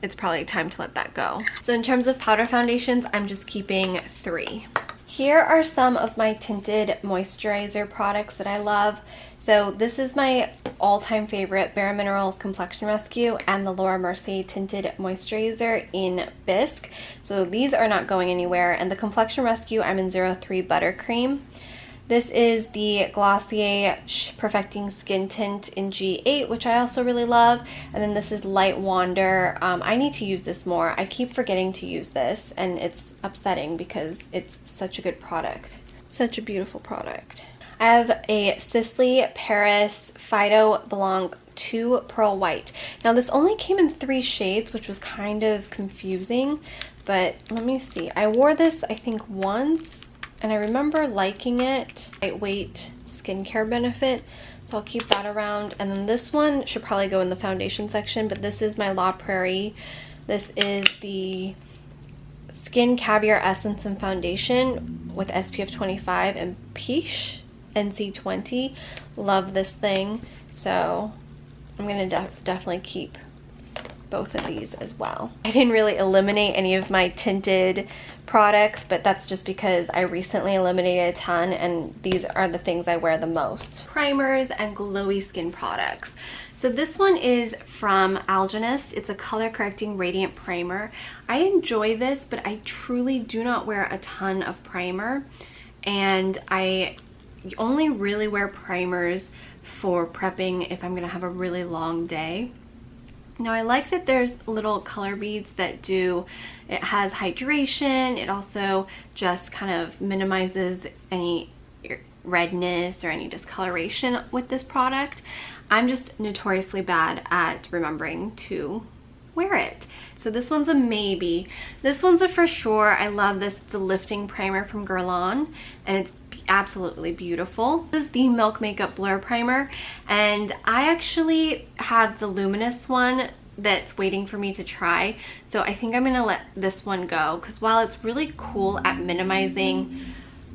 it's probably time to let that go. So in terms of powder foundations, I'm just keeping 3. Here are some of my tinted moisturizer products that I love. So this is my all-time favorite Bare Minerals Complexion Rescue and the Laura Mercier Tinted Moisturizer in Bisque. So these are not going anywhere. And the Complexion Rescue, I'm in 03 Buttercream. This is the Glossier Perfecting Skin Tint in G8, which I also really love. And then this is Light Wander. I need to use this more. I keep forgetting to use this, and it's upsetting because it's such a good product. Such a beautiful product. I have a Sisley Paris Fido Blanc 2 Pearl White. Now this only came in 3 shades, which was kind of confusing, but let me see. I wore this, I think, once. And I remember liking it. Lightweight skincare benefit, so I'll keep that around. And then this one should probably go in the foundation section, but this is my La Prairie. This is the Skin Caviar Essence and Foundation with SPF 25 and Peach NC20. Love this thing, so I'm gonna definitely keep both of these as well. I didn't really eliminate any of my tinted products, but that's just because I recently eliminated a ton, and these are the things I wear the most. Primers and glowy skin products. So this one is from Algenist. It's a color correcting radiant primer. I enjoy this, but I truly do not wear a ton of primer, and I only really wear primers for prepping if I'm gonna have a really long day. Now I like that there's little color beads that do, it has hydration, it also just kind of minimizes any redness or any discoloration with this product. I'm just notoriously bad at remembering to wear it. So this one's a maybe. This one's a for sure. I love this. It's a lifting primer from Guerlain, and it's absolutely beautiful. This is the Milk Makeup Blur Primer, and I actually have the luminous one that's waiting for me to try, so I think I'm gonna let this one go, because while it's really cool at minimizing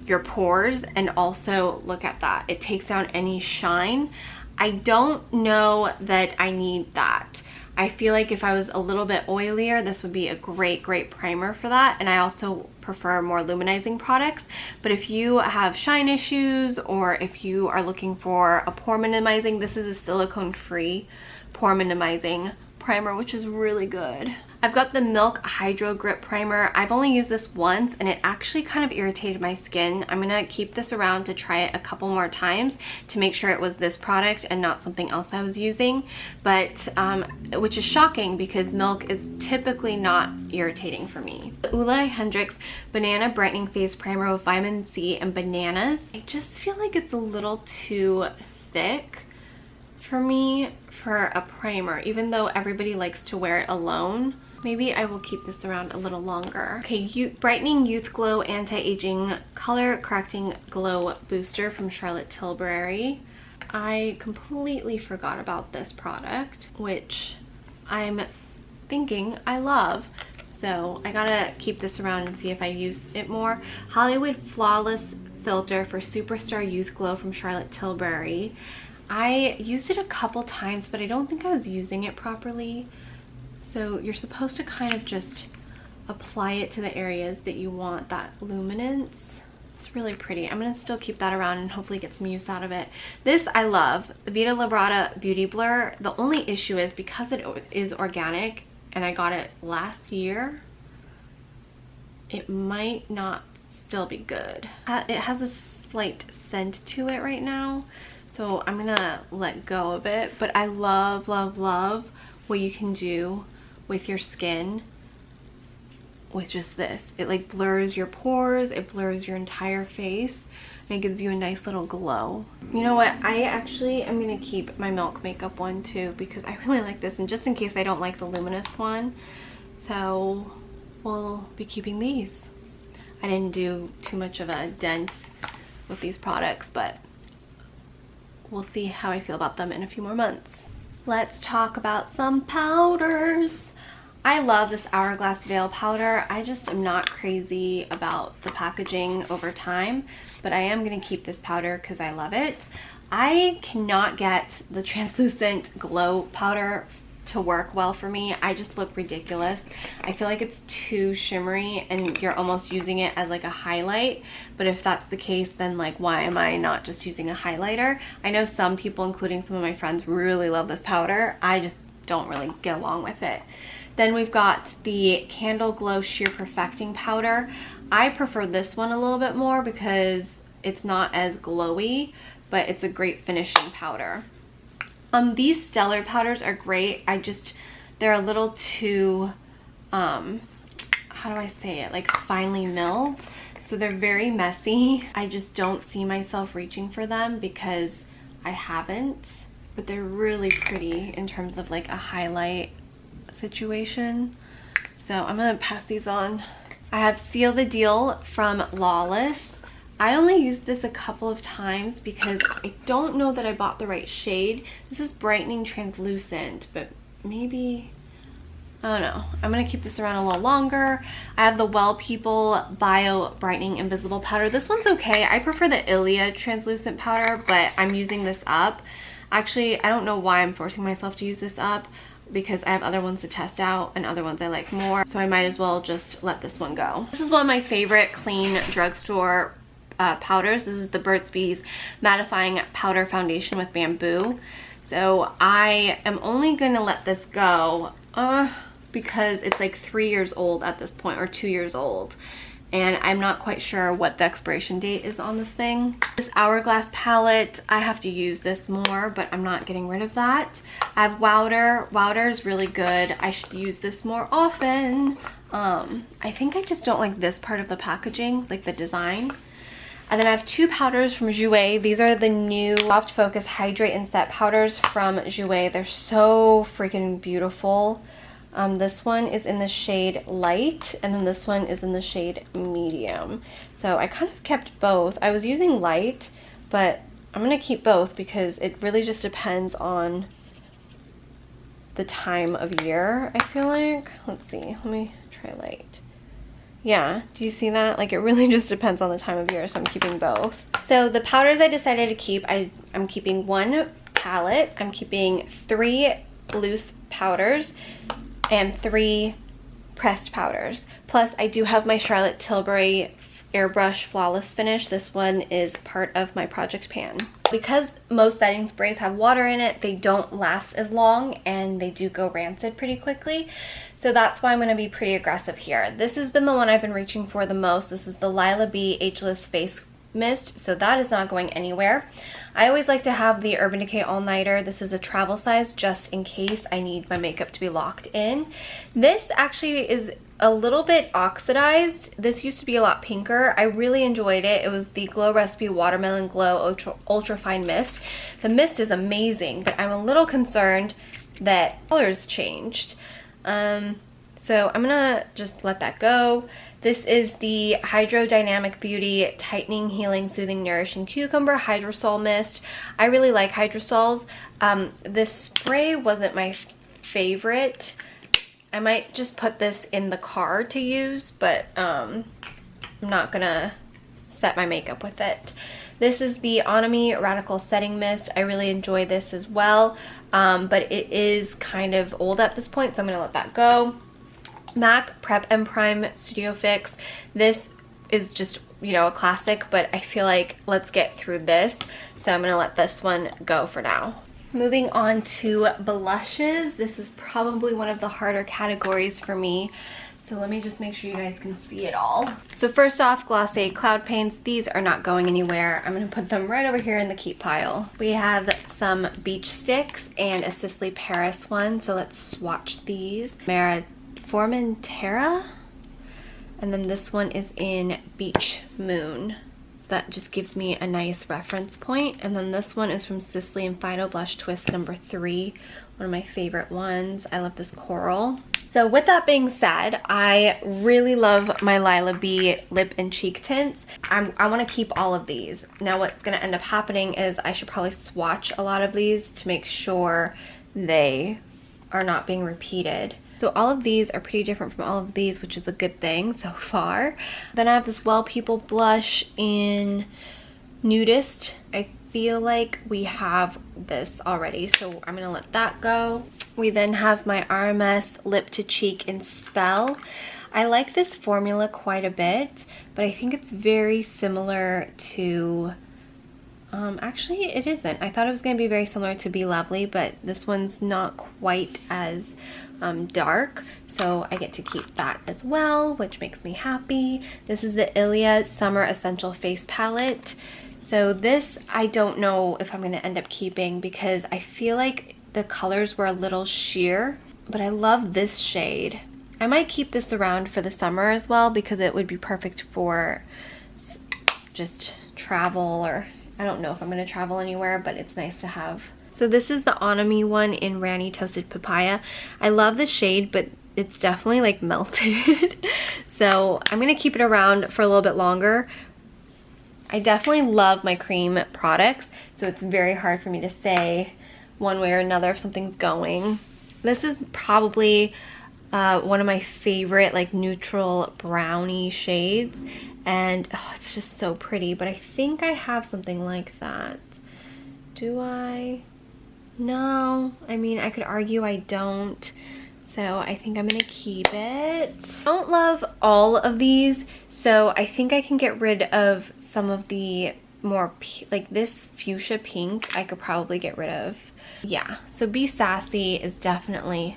your pores, and also look at that, it takes down any shine, I don't know that I need that. I feel like if I was a little bit oilier, this would be a great primer for that. And I also prefer more luminizing products. But if you have shine issues, or if you are looking for a pore minimizing, this is a silicone-free pore minimizing primer, which is really good. I've got the Milk Hydro Grip Primer. I've only used this once, and it actually kind of irritated my skin. I'm gonna keep this around to try it a couple more times to make sure it was this product and not something else I was using, but which is shocking because Milk is typically not irritating for me. The Ula Hendrix Banana Brightening Face Primer with vitamin C and bananas. I just feel like it's a little too thick for me for a primer, even though everybody likes to wear it alone. Maybe I will keep this around a little longer. Okay, Brightening Youth Glow Anti-Aging Color Correcting Glow Booster from Charlotte Tilbury. I completely forgot about this product, which I'm thinking I love. So I gotta keep this around and see if I use it more. Hollywood Flawless Filter for Superstar Youth Glow from Charlotte Tilbury. I used it a couple times, but I don't think I was using it properly. So you're supposed to kind of just apply it to the areas that you want that luminance. It's really pretty. I'm gonna still keep that around and hopefully get some use out of it. This I love, the Vita Labrada Beauty Blur. The only issue is because it is organic and I got it last year, it might not still be good. It has a slight scent to it right now, so I'm gonna let go of it. But I love what you can do with your skin with just this. It like blurs your pores, it blurs your entire face, and it gives you a nice little glow. You know what, I actually am gonna keep my Milk Makeup one too, because I really like this, and just in case I don't like the luminous one, so we'll be keeping these. I didn't do too much of a dent with these products, but we'll see how I feel about them in a few more months. Let's talk about some powders. I love this Hourglass Veil powder. I just am not crazy about the packaging over time, but I am gonna keep this powder because I love it. I cannot get the translucent glow powder to work well for me. I just look ridiculous. I feel like it's too shimmery and you're almost using it as like a highlight. But if that's the case, then like why am I not just using a highlighter? I know some people, including some of my friends, really love this powder. I just don't really get along with it. Then we've got the Candle Glow Sheer Perfecting Powder. I prefer this one a little bit more because it's not as glowy, but it's a great finishing powder. These Stellar powders are great. They're a little too, how do I say it? Like finely milled. So they're very messy. I just don't see myself reaching for them because I haven't, but they're really pretty in terms of like a highlight situation. So I'm gonna pass these on. I have Seal the Deal from Lawless. I only used this a couple of times because I don't know that I bought the right shade. This is brightening translucent, but maybe, I don't know. I'm gonna keep this around a little longer. I have the Well People Bio Brightening Invisible Powder. This one's okay. I prefer the Ilia translucent powder, but I'm using this up. Actually, I don't know why I'm forcing myself to use this up because I have other ones to test out and other ones I like more. So I might as well just let this one go. This is one of my favorite clean drugstore powders. This is the Burt's Bees Mattifying Powder Foundation with Bamboo. So I am only gonna let this go because it's like 3 years old at this point, or 2 years old, and I'm not quite sure what the expiration date is on this thing. This Hourglass palette, I have to use this more, but I'm not getting rid of that. I have Wowder. Wowder is really good. I should use this more often. I think I just don't like this part of the packaging, like the design. And then I have two powders from Jouer. These are the new Soft Focus Hydrate and Set powders from Jouer. They're so freaking beautiful. This one is in the shade Light, and then this one is in the shade Medium. So I kind of kept both. I was using Light, but I'm gonna keep both because it really just depends on the time of year, I feel like. Let's see, let me try Light. Yeah, do you see that? Like, it really just depends on the time of year, so I'm keeping both. So the powders I decided to keep, I'm keeping one palette, I'm keeping 3 loose powders, and 3 pressed powders. Plus, I do have my Charlotte Tilbury Airbrush Flawless Finish. This one is part of my project pan. Because most setting sprays have water in it, they don't last as long, and they do go rancid pretty quickly. So that's why I'm going to be pretty aggressive here. This has been the one I've been reaching for the most. This is the Lila B Ageless Face Mist, so that is not going anywhere. I always like to have the Urban Decay All Nighter. This is a travel size just in case I need my makeup to be locked in. This actually is a little bit oxidized. This used to be a lot pinker. I really enjoyed it. It was the Glow Recipe Watermelon Glow Ultra Fine Mist. The mist is amazing, but I'm a little concerned that colors changed. So I'm gonna just let that go. This is the Hydrodynamic Beauty Tightening, Healing, Soothing, Nourishing Cucumber Hydrosol Mist. I really like hydrosols. This spray wasn't my favorite. I might just put this in the car to use, but I'm not gonna set my makeup with it. This is the Onami Radical Setting Mist. I really enjoy this as well, but it is kind of old at this point, so I'm gonna let that go. MAC Prep and Prime Studio Fix. This is just, you know, a classic, but I feel like let's get through this, so I'm gonna let this one go for now. Moving on to blushes. This is probably one of the harder categories for me, so let me just make sure you guys can see it all. So first off, Glossier Cloud Paints. These are not going anywhere. I'm gonna put them right over here in the keep pile. We have some beach sticks and a Sisley Paris one, so let's swatch these. Formentera, and then this one is in Beach Moon, so that just gives me a nice reference point. And then this one is from Sisley and Final Blush Twist number 3, one of my favorite ones. I love this coral. So with that being said, I really love my Lila B lip and cheek tints. I want to keep all of these. Now what's going to end up happening is I should probably swatch a lot of these to make sure they are not being repeated. So all of these are pretty different from all of these, which is a good thing so far. Then I have this Well People blush in Nudist. I feel like we have this already, so I'm gonna let that go. We then have my RMS Lip to Cheek in Spell. I like this formula quite a bit, but I think it's very similar to, actually it isn't. I thought it was going to be very similar to Be Lovely, but this one's not quite as dark, so I get to keep that as well, which makes me happy. This is the Ilia Summer Essential Face Palette. So this, I don't know if I'm going to end up keeping because I feel like the colors were a little sheer, but I love this shade. I might keep this around for the summer as well because it would be perfect for just travel, or I don't know if I'm going to travel anywhere, but it's nice to have. So this is the Onami one in Rani Toasted Papaya. I love the shade, but it's definitely like melted. So I'm going to keep it around for a little bit longer. I definitely love my cream products, so it's very hard for me to say one way or another if something's going. This is probably one of my favorite like neutral brownie shades, and oh, it's just so pretty, but I think I have something like that. Do I? No, I mean, I could argue I don't, so I think I'm gonna keep it. I don't love all of these, so I think I can get rid of some of the more like this fuchsia pink I could probably get rid of. Yeah, so Be Sassy is definitely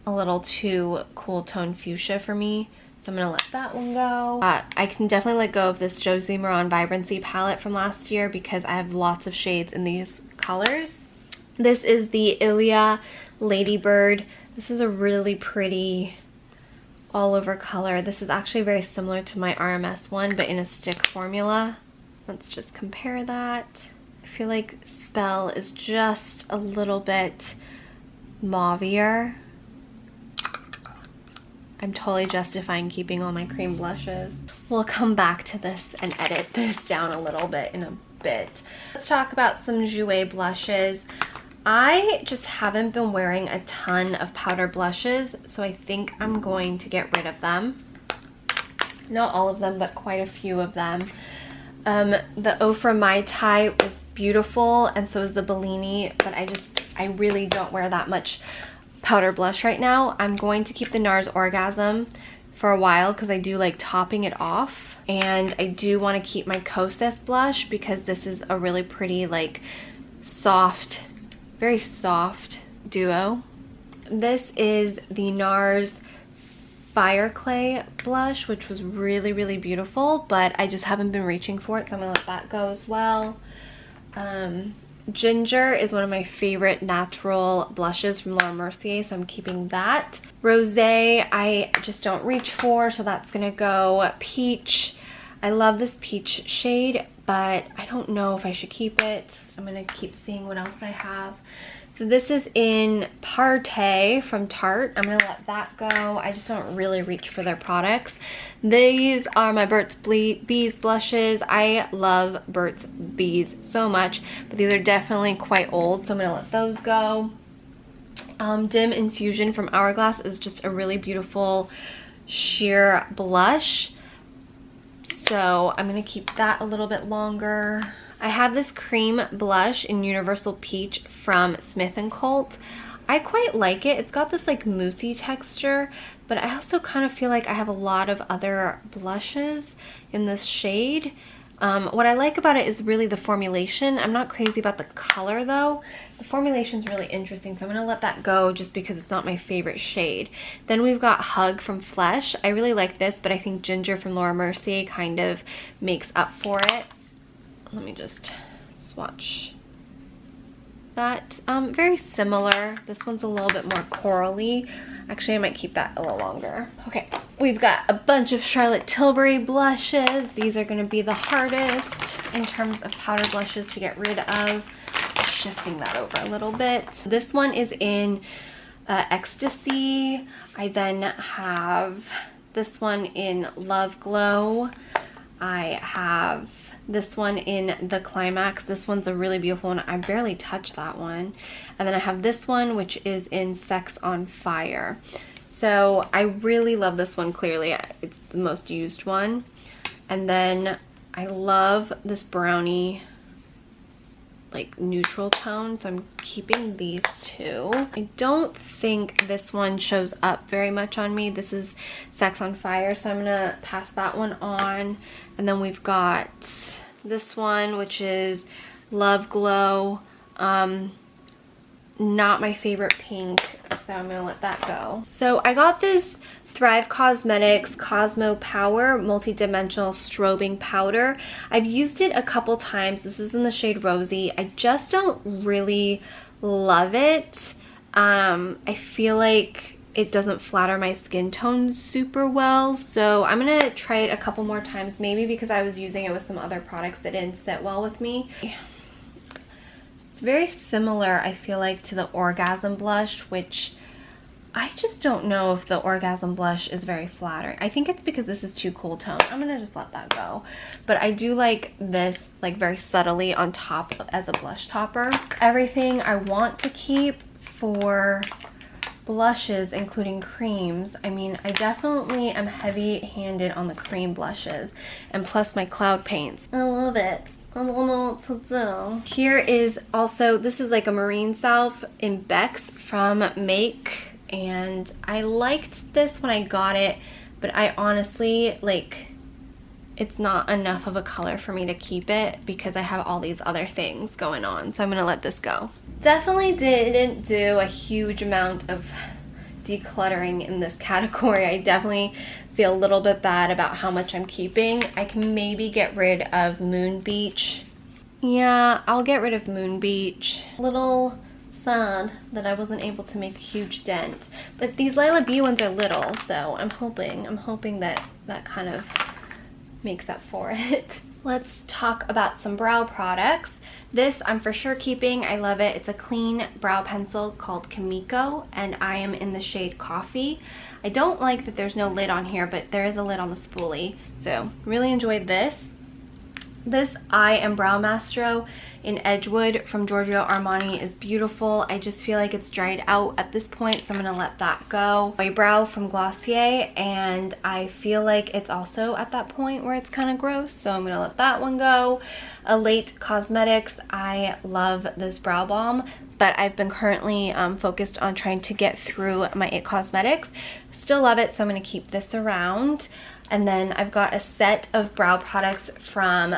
a little too cool tone fuchsia for me, so I'm gonna let that one go. I can definitely let go of this Josie Maran Vibrancy palette from last year because I have lots of shades in these colors. This is the Ilia Ladybird. This is a really pretty all over color. This is actually very similar to my RMS one, but in a stick formula. Let's just compare that. I feel like Spell is just a little bit mauvier. I'm totally justifying keeping all my cream blushes. We'll come back to this and edit this down a little bit in a bit. Let's talk about some Jouer blushes. I just haven't been wearing a ton of powder blushes, so I think I'm going to get rid of them. Not all of them, but quite a few of them. The Ofra Mai Tai was beautiful, and so is the Bellini, but I really don't wear that much powder blush right now. I'm going to keep the NARS Orgasm for a while because I do like topping it off, and I do want to keep my Kosas blush because this is a really pretty like soft, very soft duo. This is the NARS Fire Clay blush, which was really, really beautiful, but I just haven't been reaching for it, so I'm gonna let that go as well. Ginger is one of my favorite natural blushes from Laura Mercier, so I'm keeping that. Rosé, I just don't reach for, so that's gonna go. Peach, I love this peach shade, but I don't know if I should keep it. I'm gonna keep seeing what else I have. So this is in Partey from Tarte. I'm gonna let that go. I just don't really reach for their products. These are my Burt's Bees blushes. I love Burt's Bees so much, but these are definitely quite old, so I'm gonna let those go. Dim Infusion from Hourglass is just a really beautiful sheer blush, so I'm gonna keep that a little bit longer. I have this cream blush in Universal Peach from Smith & Colt. I quite like it. It's got this like moussey texture, but I also kind of feel like I have a lot of other blushes in this shade. What I like about it is really the formulation. I'm not crazy about the color though. The formulation is really interesting, so I'm gonna let that go just because it's not my favorite shade. Then we've got Hug from Flesh. I really like this, but I think Ginger from Laura Mercier kind of makes up for it. Let me just swatch that. Very similar. This one's a little bit more corally. Actually, I might keep that a little longer. Okay, we've got a bunch of Charlotte Tilbury blushes. These are gonna be the hardest in terms of powder blushes to get rid of. Just shifting that over a little bit. This one is in Ecstasy. I then have this one in Love Glow. I have this one in The Climax. This one's a really beautiful one. I barely touched that one. And then I have this one, which is in Sex on Fire. So I really love this one, clearly. It's the most used one. And then I love this brownie like neutral tone, so I'm keeping these two. I don't think this one shows up very much on me. This is Sex on Fire, so I'm gonna pass that one on. And then we've got this one, which is Love Glow. Not my favorite pink, so I'm gonna let that go. So I got this Thrive Cosmetics Cosmo Power Multi-Dimensional Strobing Powder. I've used it a couple times. This is in the shade Rosy. I just don't really love it. I feel like it doesn't flatter my skin tone super well, so I'm gonna try it a couple more times, maybe because I was using it with some other products that didn't sit well with me. Very similar, I feel like, to the Orgasm blush, which I just don't know if the Orgasm blush is very flattering. I think it's because this is too cool tone. I'm gonna just let that go. But I do like this, like, very subtly on top as a blush topper. Everything I want to keep for blushes, including creams. I mean, I definitely am heavy-handed on the cream blushes, and plus my cloud paints. I love it. I don't know what to do. Here is also, this is like a marine salve in Bex from Make, and I liked this when I got it, but I honestly, like, it's not enough of a color for me to keep it because I have all these other things going on, so I'm gonna let this go. Definitely didn't do a huge amount of decluttering in this category. I definitely feel a little bit bad about how much I'm keeping. I can maybe get rid of Moon Beach. Yeah, I'll get rid of Moon Beach. A little sad that I wasn't able to make a huge dent. But these Lila B ones are little, so I'm hoping that that kind of makes up for it. Let's talk about some brow products. This I'm for sure keeping. I love it. It's a clean brow pencil called Kimiko, and I am in the shade Coffee. I don't like that there's no lid on here, but there is a lid on the spoolie, so really enjoyed this. This Eye and Brow Mastro in Edgewood from Giorgio Armani is beautiful. I just feel like it's dried out at this point, so I'm gonna let that go. My brow from Glossier, and I feel like it's also at that point where it's kind of gross, so I'm gonna let that one go. Elate Cosmetics, I love this brow balm, but I've been currently focused on trying to get through my It Cosmetics. Still love it, so I'm gonna keep this around. And then I've got a set of brow products from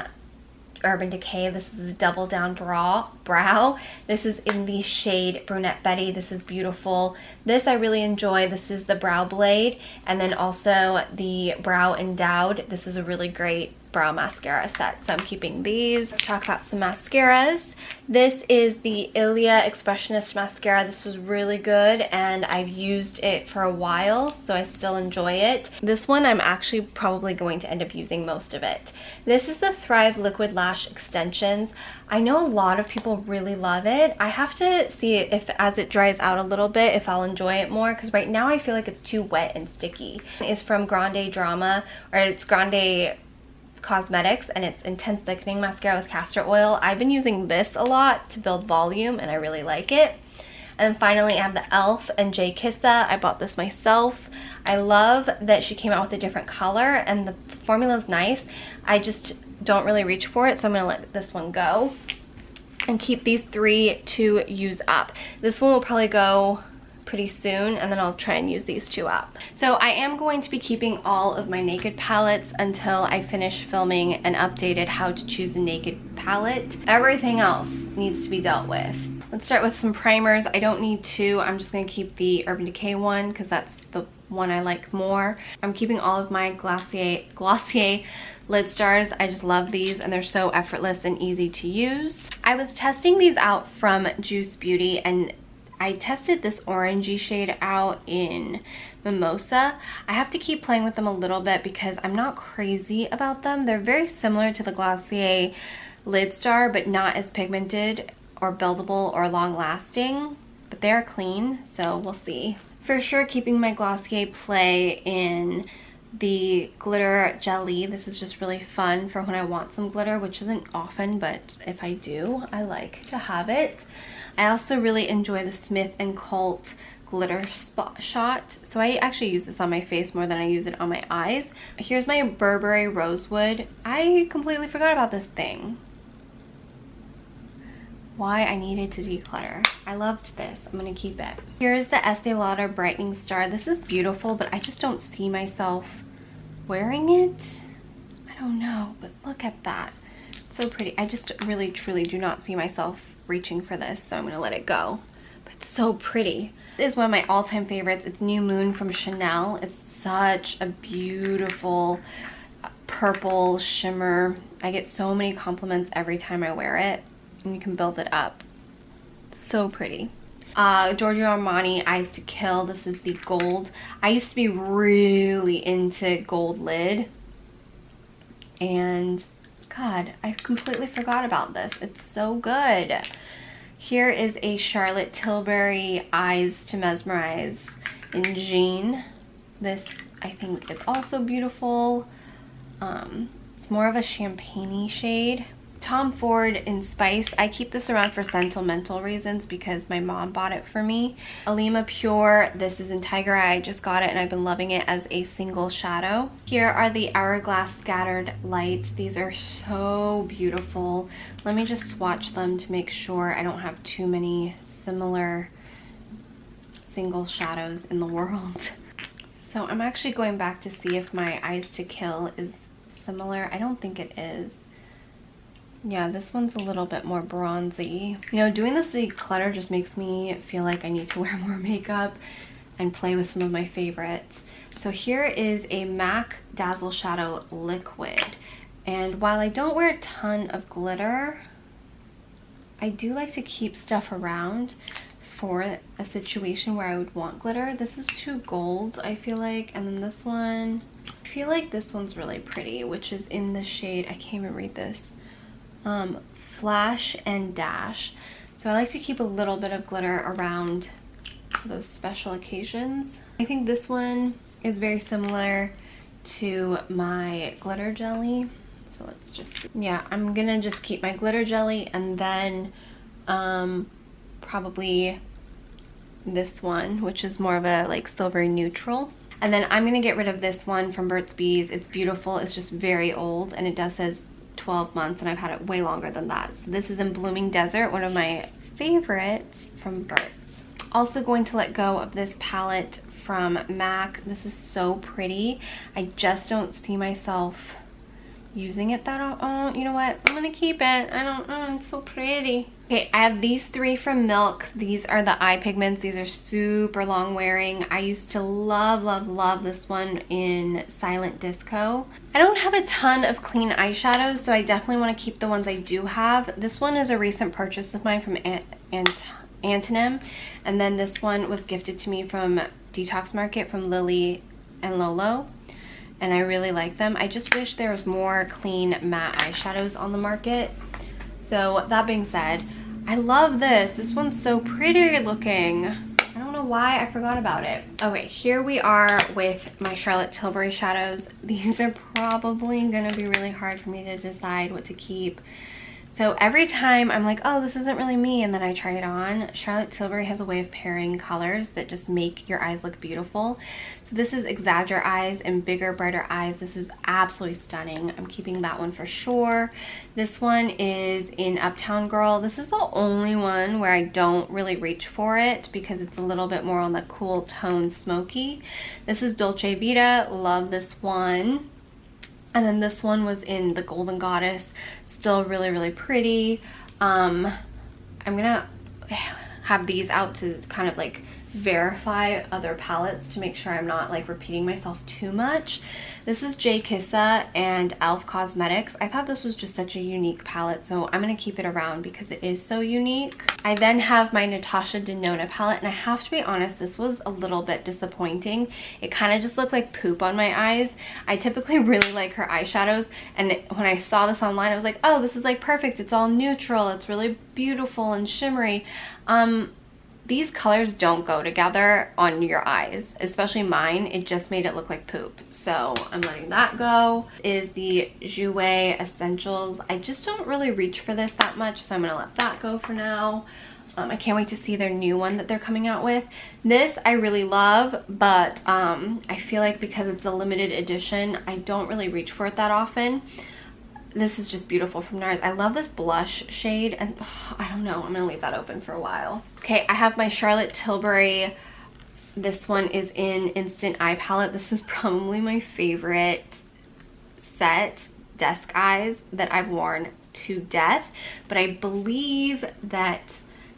Urban Decay. This is the Double Down Brow. This is in the shade Brunette Betty. This is beautiful. This I really enjoy. This is the Brow Blade, and then also the Brow Endowed. This is a really great brow mascara set, so I'm keeping these. Let's talk about some mascaras. This is the Ilia Expressionist Mascara. This was really good, and I've used it for a while, so I still enjoy it. This one I'm actually probably going to end up using most of it. This is the Thrive Liquid Lash Extensions. I know a lot of people really love it. I have to see if as it dries out a little bit, if I'll enjoy it more, because right now I feel like it's too wet and sticky. It's from Grande Drama, or it's Grande Cosmetics, and it's Intense Thickening Mascara with Castor Oil. I've been using this a lot to build volume, and I really like it. And finally, I have the e.l.f. and J. Kissa. I bought this myself. I love that she came out with a different color, and the formula is nice. I just don't really reach for it, so I'm gonna let this one go and keep these three to use up. This one will probably go pretty soon, and then I'll try and use these two up. So I am going to be keeping all of my Naked palettes until I finish filming an updated how to choose a Naked palette. Everything else needs to be dealt with. Let's start with some primers. I don't need two. I'm just going to keep the Urban Decay one because that's the one I like more. I'm keeping all of my Glossier lid stars. I just love these, and they're so effortless and easy to use. I was testing these out from Juice Beauty, and I tested this orangey shade out in Mimosa. I have to keep playing with them a little bit because I'm not crazy about them. They're very similar to the Glossier Lid Star, but not as pigmented or buildable or long lasting, but they're clean, so we'll see. For sure keeping my Glossier Play in the glitter jelly. This is just really fun for when I want some glitter, which isn't often, but if I do, I like to have it. I also really enjoy the Smith & Colt glitter spot shot, so I actually use this on my face more than I use it on my eyes. Here's my Burberry Rosewood. I completely forgot about this thing. why I needed to declutter. I loved this. I'm gonna keep it. Here's the Estee Lauder Brightening Star. This is beautiful, but I just don't see myself wearing it. I don't know, but look at that. It's so pretty. I just really, truly do not see myself reaching for this, so I'm gonna let it go. But it's so pretty. This is one of my all-time favorites. It's New Moon from Chanel. It's such a beautiful purple shimmer. I get so many compliments every time I wear it, and you can build it up. So pretty. Giorgio Armani Eyes to Kill. This is the gold. I used to be really into gold lid, and God, I completely forgot about this. It's so good. Here is a Charlotte Tilbury Eyes to Mesmerize in Jean. This I think is also beautiful. It's more of a champagne-y shade. Tom Ford in Spice. I keep this around for sentimental reasons because my mom bought it for me. Alima Pure. This is in Tiger Eye. I just got it and I've been loving it as a single shadow. Here are the Hourglass Scattered Lights. These are so beautiful. Let me just swatch them to make sure I don't have too many similar single shadows in the world. So I'm actually going back to see if my Eyes to Kill is similar. I don't think it is. Yeah, this one's a little bit more bronzy. You know, doing this declutter just makes me feel like I need to wear more makeup and play with some of my favorites. So here is a MAC Dazzle Shadow Liquid. And while I don't wear a ton of glitter, I do like to keep stuff around for a situation where I would want glitter. This is too gold, I feel like. And then this one, I feel like this one's really pretty, which is in the shade, I can't even read this. Flash and Dash. So I like to keep a little bit of glitter around for those special occasions. I think this one is very similar to my glitter jelly. So let's just, yeah, I'm gonna just keep my glitter jelly and then probably this one, which is more of a like silvery neutral. And then I'm gonna get rid of this one from Burt's Bees. It's beautiful, it's just very old, and it does says 12 months and I've had it way longer than that. So this is in Blooming Desert, one of my favorites from Burt's. Also going to let go of this palette from MAC. This is so pretty. I just don't see myself using it that often. Oh, you know what? I'm gonna keep it. I don't know, it's so pretty. Okay, I have these three from Milk. These are the eye pigments. These are super long wearing. I used to love, love, love this one in Silent Disco. I don't have a ton of clean eyeshadows, so I definitely want to keep the ones I do have. This one is a recent purchase of mine from Antonym, and then this one was gifted to me from Detox Market from Lily and Lolo, and I really like them. I just wish there was more clean matte eyeshadows on the market. So that being said, I love this. This one's so pretty looking. I don't know why I forgot about it. Okay, here we are with my Charlotte Tilbury shadows. These are probably gonna be really hard for me to decide what to keep. So every time I'm like, oh, this isn't really me, and then I try it on, Charlotte Tilbury has a way of pairing colors that just make your eyes look beautiful. So this is Exagger Eyes and Bigger, Brighter Eyes. This is absolutely stunning. I'm keeping that one for sure. This one is in Uptown Girl. This is the only one where I don't really reach for it because it's a little bit more on the cool tone smoky. This is Dolce Vita. Love this one. And then this one was in the Golden Goddess, still really, really pretty. I'm gonna have these out to kind of like verify other palettes to make sure I'm not like repeating myself too much. This is J. Kissa and e.l.f. Cosmetics. I thought this was just such a unique palette, so I'm gonna keep it around because it is so unique. I then have my Natasha Denona palette, and I have to be honest, this was a little bit disappointing. It kind of just looked like poop on my eyes. I typically really like her eyeshadows, and when I saw this online, I was like, oh, this is like perfect. It's all neutral. It's really beautiful and shimmery. These colors don't go together on your eyes, especially mine. It just made it look like poop. So I'm letting that go. Is the Jouer Essentials. I just don't really reach for this that much, so I'm gonna let that go for now. I can't wait to see their new one that they're coming out with. This I really love, but I feel like because it's a limited edition, I don't really reach for it that often. this is just beautiful from NARS. I love this blush shade, and I don't know, I'm gonna leave that open for a while. Okay, I have my Charlotte Tilbury. This one is in Instant Eye Palette. This is probably my favorite set desk eyes that I've worn to death, but I believe that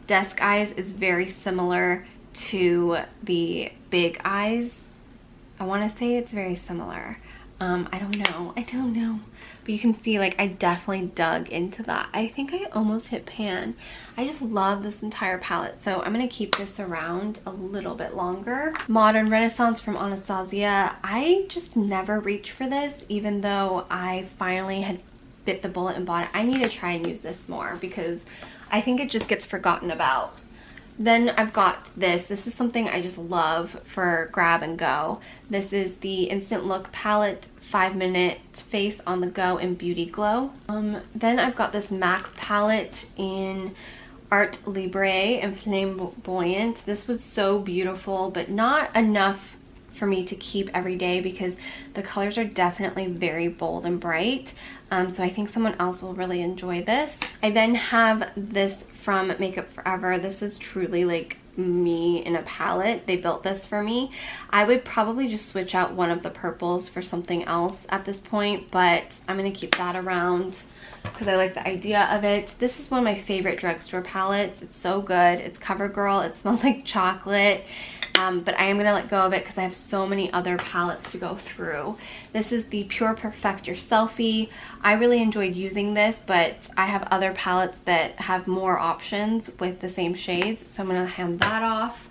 desk eyes is very similar to the big eyes. I want to say it's very similar. I don't know, but you can see, like, I definitely dug into that. I think I almost hit pan. I just love this entire palette, so I'm gonna keep this around a little bit longer. Modern Renaissance from Anastasia. I just never reach for this, even though I finally had bit the bullet and bought it. I need to try and use this more because I think it just gets forgotten about. Then I've got this. This is something I just love for grab and go. This is the Instant Look palette, 5-minute face on the go in Beauty Glow. Then I've got this MAC palette in Art Libre and Flamboyant. This was so beautiful, but not enough for me to keep every day because the colors are definitely very bold and bright. So I think someone else will really enjoy this. I then have this from Makeup Forever. This is truly like me in a palette. They built this for me. I would probably just switch out one of the purples for something else at this point, but I'm gonna keep that around because I like the idea of it. This is one of my favorite drugstore palettes. It's so good. It's CoverGirl. It smells like chocolate. But I am going to let go of it because I have so many other palettes to go through. This is the Pure Perfect Your Selfie. I really enjoyed using this, but I have other palettes that have more options with the same shades, so I'm going to hand that off.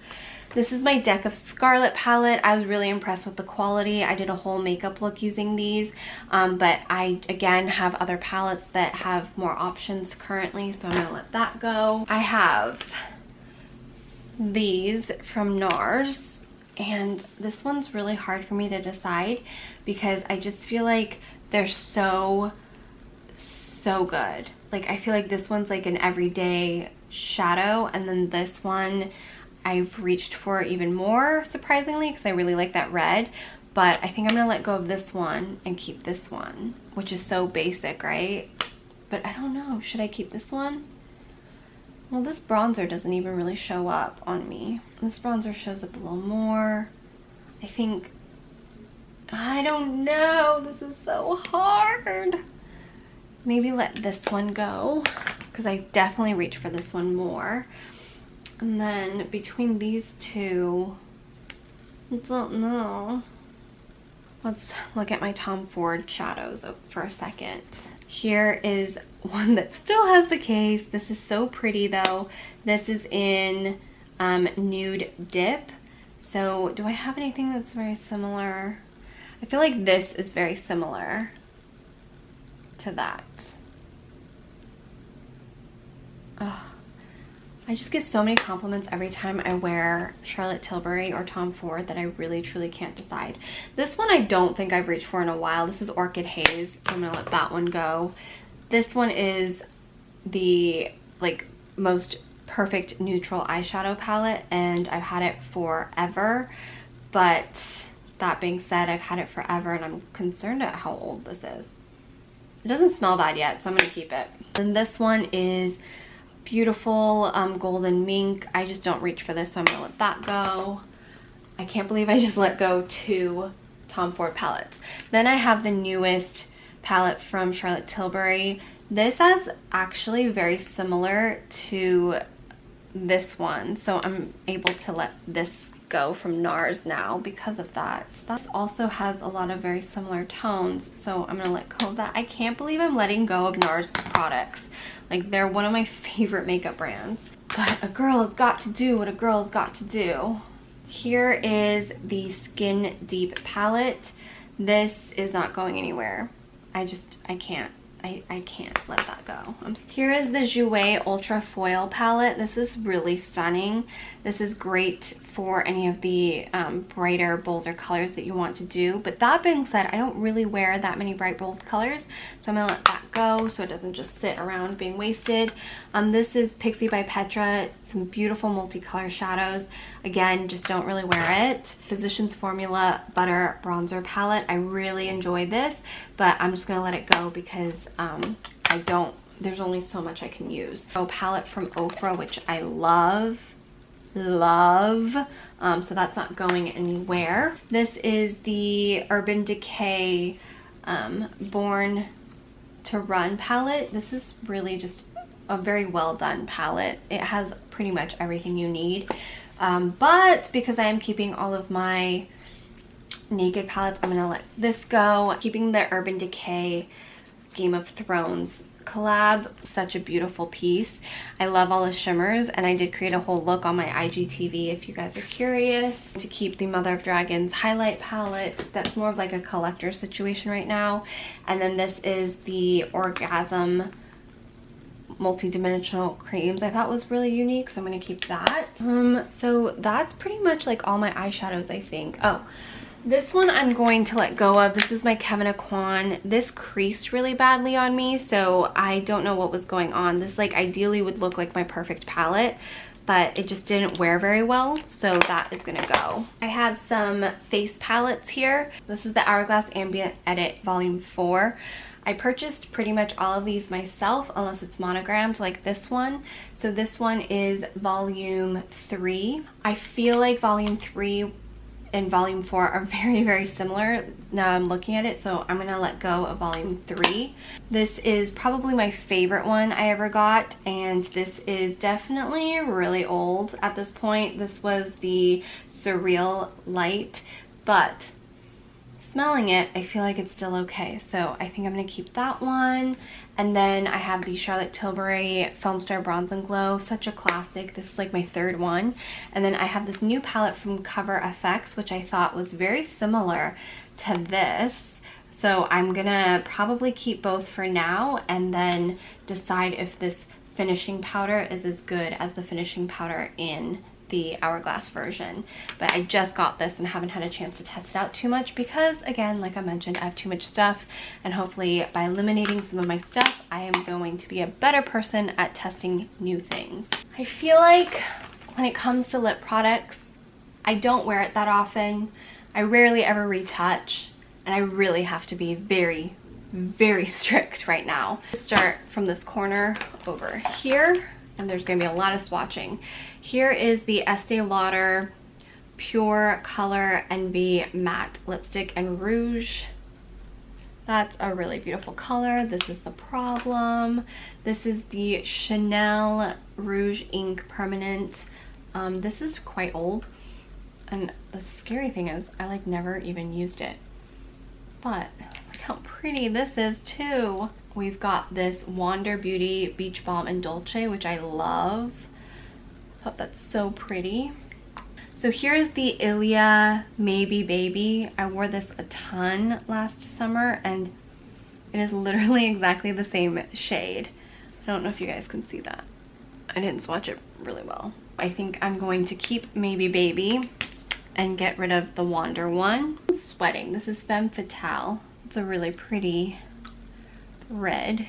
This is my Deck of Scarlet palette. I was really impressed with the quality. I did a whole makeup look using these, but I, again, have other palettes that have more options currently, so I'm going to let that go. I have these from NARS, and this one's really hard for me to decide because I just feel like they're so good. Like, I feel like this one's like an everyday shadow, and then this one I've reached for even more, surprisingly, because I really like that red. But I think I'm gonna let go of this one and keep this one, which is so basic, right? But I don't know, should I keep this one? Well, this bronzer doesn't even really show up on me. This bronzer shows up a little more. I think, I don't know, this is so hard. Maybe let this one go, because I definitely reach for this one more. And then between these two, I don't know. Let's look at my Tom Ford shadows for a second. Here is one that still has the case. This is so pretty though. This is in Nude Dip. So do I have anything that's very similar? I feel like this is very similar to that. Oh, I just get so many compliments every time I wear Charlotte Tilbury or Tom Ford that I really truly can't decide. This one I don't think I've reached for in a while. This is Orchid Haze, so I'm gonna let that one go. This one is the like most perfect neutral eyeshadow palette, and I've had it forever. But that being said, I've had it forever and I'm concerned at how old this is. It doesn't smell bad yet, so I'm gonna keep it. And this one is beautiful golden mink. I just don't reach for this, so I'm gonna let that go. I can't believe I just let go 2 Tom Ford palettes. Then I have the newest palette from Charlotte Tilbury. This is actually very similar to this one, so I'm able to let this go from NARS now because of that. This also has a lot of very similar tones, so I'm gonna let go of that. I can't believe I'm letting go of NARS products. Like, they're one of my favorite makeup brands. But a girl has got to do what a girl's got to do. Here is the Skin Deep palette. This is not going anywhere. I can't. I can't let that go. Here is the Jouer Ultra Foil palette. This is really stunning. This is great for any of the brighter, bolder colors that you want to do. But that being said, I don't really wear that many bright, bold colors, so I'm gonna let that go so it doesn't just sit around being wasted. This is Pixie by Petra, some beautiful multicolor shadows. Again, just don't really wear it. Physicians Formula Butter Bronzer Palette. I really enjoy this, but I'm just gonna let it go because there's only so much I can use. A palette from Ofra, which I love. So that's not going anywhere. This is the Urban Decay Born to Run palette. This is really just a very well done palette. It has pretty much everything you need. But because I am keeping all of my naked palettes, I'm gonna let this go. Keeping the Urban Decay Game of Thrones collab, such a beautiful piece. I love all the shimmers, and I did create a whole look on my IGTV if you guys are curious. To keep the Mother of Dragons highlight palette, that's more of like a collector situation right now. And then this is the Orgasm multi-dimensional creams. I thought was really unique, so I'm gonna keep that. So that's pretty much like all my eyeshadows, I think. Oh, this one I'm going to let go of. This is my Kevyn Aucoin. This creased really badly on me, so I don't know what was going on. This like ideally would look like my perfect palette, but it just didn't wear very well, so that is gonna go. I have some face palettes here. This is the Hourglass Ambient Edit Volume 4. I purchased pretty much all of these myself, unless it's monogrammed like this one. So this one is Volume 3. I feel like Volume 3 and Volume 4 are very, very similar. Now I'm looking at it, so I'm gonna let go of Volume 3. This is probably my favorite one I ever got, and this is definitely really old at this point. This was the Surreal Light, but smelling it, I feel like it's still okay. So I think I'm gonna keep that one. And then I have the Charlotte Tilbury Film Star Bronze and Glow, such a classic. This is like my third one. And then I have this new palette from Cover FX, which I thought was very similar to this. So I'm gonna probably keep both for now and then decide if this finishing powder is as good as the finishing powder in the Hourglass version. But I just got this and haven't had a chance to test it out too much because, again, like I mentioned, I have too much stuff, and hopefully by eliminating some of my stuff, I am going to be a better person at testing new things. I feel like when it comes to lip products, I don't wear it that often. I rarely ever retouch, and I really have to be very, very strict right now. Start from this corner over here, and there's gonna be a lot of swatching. Here is the Estee Lauder Pure Color Envy Matte Lipstick and Rouge. That's a really beautiful color. This is the Problem. This is the Chanel Rouge Ink Permanent. This is quite old, and the scary thing is I like never even used it. But look how pretty this is too. We've got this Wander Beauty Beach Balm and Dolce, which I love. I thought that's so pretty. So here's the Ilia Maybe Baby. I wore this a ton last summer, and it is literally exactly the same shade. I don't know if you guys can see that. I didn't swatch it really well. I think I'm going to keep Maybe Baby and get rid of the Wander one. Sweating. This is Femme Fatale. It's a really pretty red.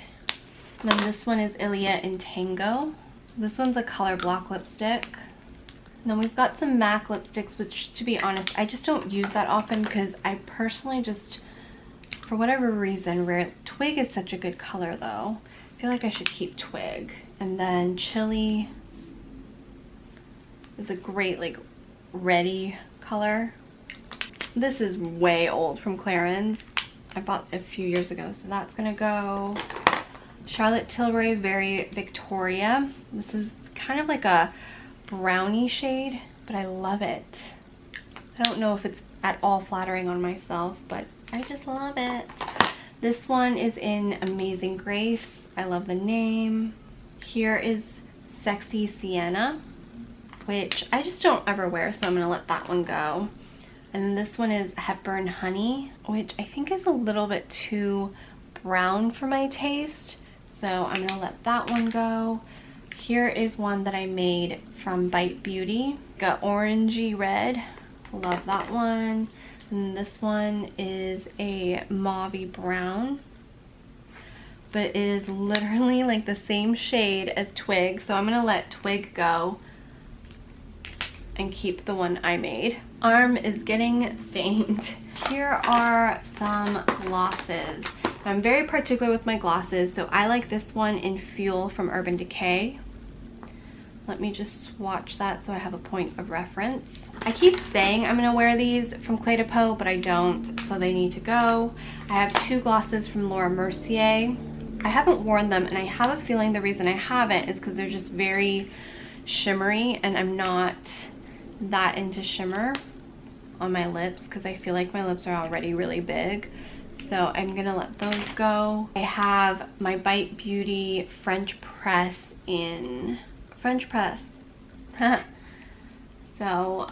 And then this one is Ilia in Tango. This one's a color block lipstick. And then we've got some MAC lipsticks, which, to be honest, I just don't use that often because I personally just, for whatever reason, Twig is such a good color though. I feel like I should keep Twig. And then Chili is a great like reddy color. This is way old from Clarins. I bought a few years ago, so that's gonna go. Charlotte Tilbury Very Victoria. This is kind of like a brownie shade, but I love it. I don't know if it's at all flattering on myself, but I just love it. This one is in Amazing Grace. I love the name. Here is Sexy Sienna, which I just don't ever wear, so I'm gonna let that one go. And then this one is Hepburn Honey, which I think is a little bit too brown for my taste, so I'm gonna let that one go. Here is one that I made from Bite Beauty. a orangey red. Love that one. And this one is a mauvey brown, but it is literally like the same shade as Twig, so I'm gonna let Twig go and keep the one I made. Arm is getting stained. Here are some glosses. I'm very particular with my glosses, so I like this one in Fuel from Urban Decay. Let me just swatch that so I have a point of reference. I keep saying I'm gonna wear these from Clé de Peau, but I don't, so they need to go. I have two glosses from Laura Mercier. I haven't worn them, and I have a feeling the reason I haven't is because they're just very shimmery, and I'm not that into shimmer on my lips because I feel like my lips are already really big. So I'm gonna let those go. I have my Bite Beauty French Press in French Press. So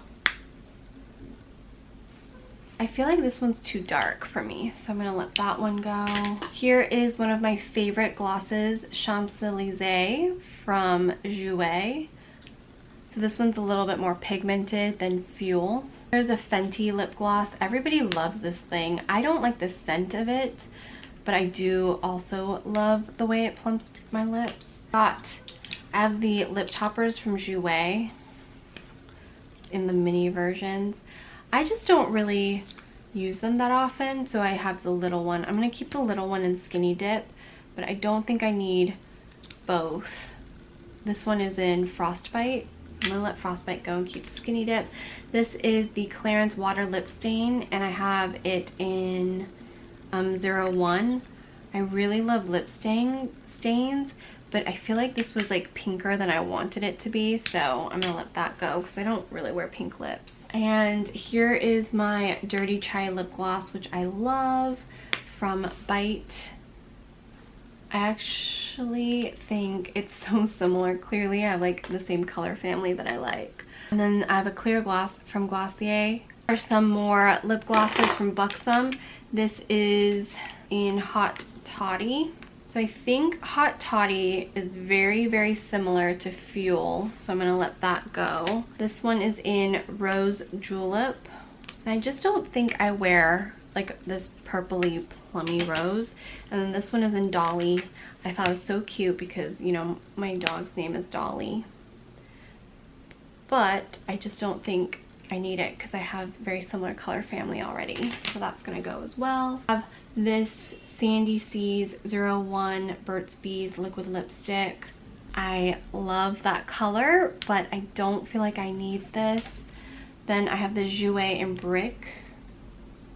I feel like this one's too dark for me, so I'm gonna let that one go. Here is one of my favorite glosses, Champs-Élysées from Jouer. So this one's a little bit more pigmented than Fuel. There's a Fenty lip gloss. Everybody loves this thing. I don't like the scent of it, but I do also love the way it plumps my lips. I have the lip toppers from Jouer in the mini versions. I just don't really use them that often, so I have the little one. I'm gonna keep the little one in Skinny Dip, but I don't think I need both. This one is in Frostbite. I'm gonna let Frostbite go and keep Skinny Dip. This is the Clarins Water Lip Stain, and I have it in 01. I really love lip stains, but I feel like this was like pinker than I wanted it to be, so I'm gonna let that go because I don't really wear pink lips. And here is my Dirty Chai lip gloss, which I love, from Bite. I actually think it's so similar. Clearly I have like the same color family that I like. And then I have a clear gloss from Glossier. There are some more lip glosses from Buxom. This is in Hot Toddy. So I think Hot Toddy is very, very similar to Fuel, so I'm gonna let that go. This one is in Rose Julep. And I just don't think I wear like this purpley plummy rose. And then this one is in Dolly. I thought it was so cute because, you know, my dog's name is Dolly. But I just don't think I need it because I have very similar color family already. So that's gonna go as well. I have this Sandy Seas 01 Burt's Bees liquid lipstick. I love that color, but I don't feel like I need this. Then I have the Jouer in Brick.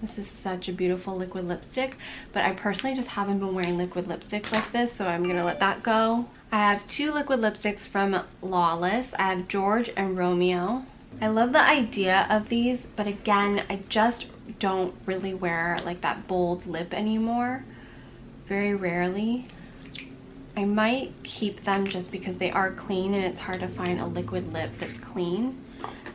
This is such a beautiful liquid lipstick, but I personally just haven't been wearing liquid lipsticks like this, so I'm gonna let that go. I have two liquid lipsticks from Lawless. I have George and Romeo. I love the idea of these, but again, I just don't really wear like that bold lip anymore. Very rarely. I might keep them just because they are clean and it's hard to find a liquid lip that's clean.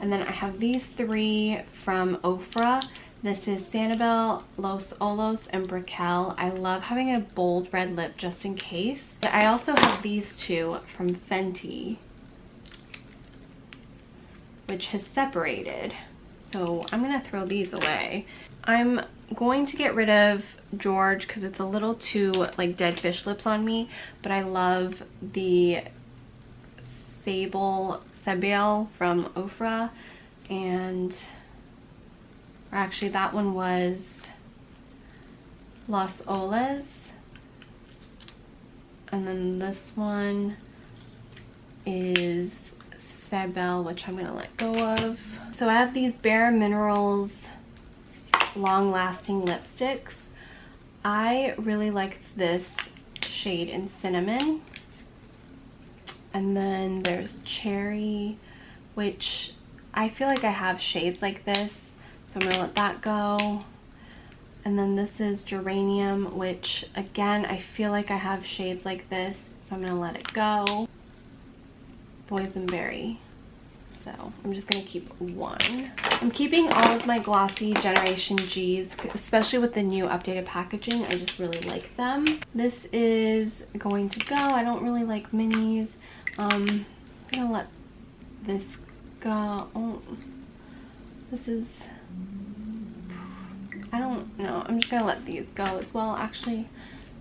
And then I have these three from Ofra. This is Sanibel, Los Olos, and Brickell. I love having a bold red lip just in case. But I also have these two from Fenty, which has separated. So I'm gonna throw these away. I'm going to get rid of George because it's a little too like dead fish lips on me, but I love the Sable from Ofra, and actually that one was Los Oles, and then this one is Sabelle, which I'm gonna let go of. So I have these Bare Minerals long-lasting lipsticks. I really like this shade in Cinnamon. And then there's Cherry, which I feel like I have shades like this, so I'm gonna let that go. And then this is Geranium, which again, I feel like I have shades like this, so I'm gonna let it go. Boysenberry. So I'm just gonna keep one. I'm keeping all of my glossy Generation G's, especially with the new updated packaging. I just really like them. This is going to go. I don't really like minis. I'm gonna let this go. Oh, this is, I don't know. I'm just gonna let these go as well. Actually,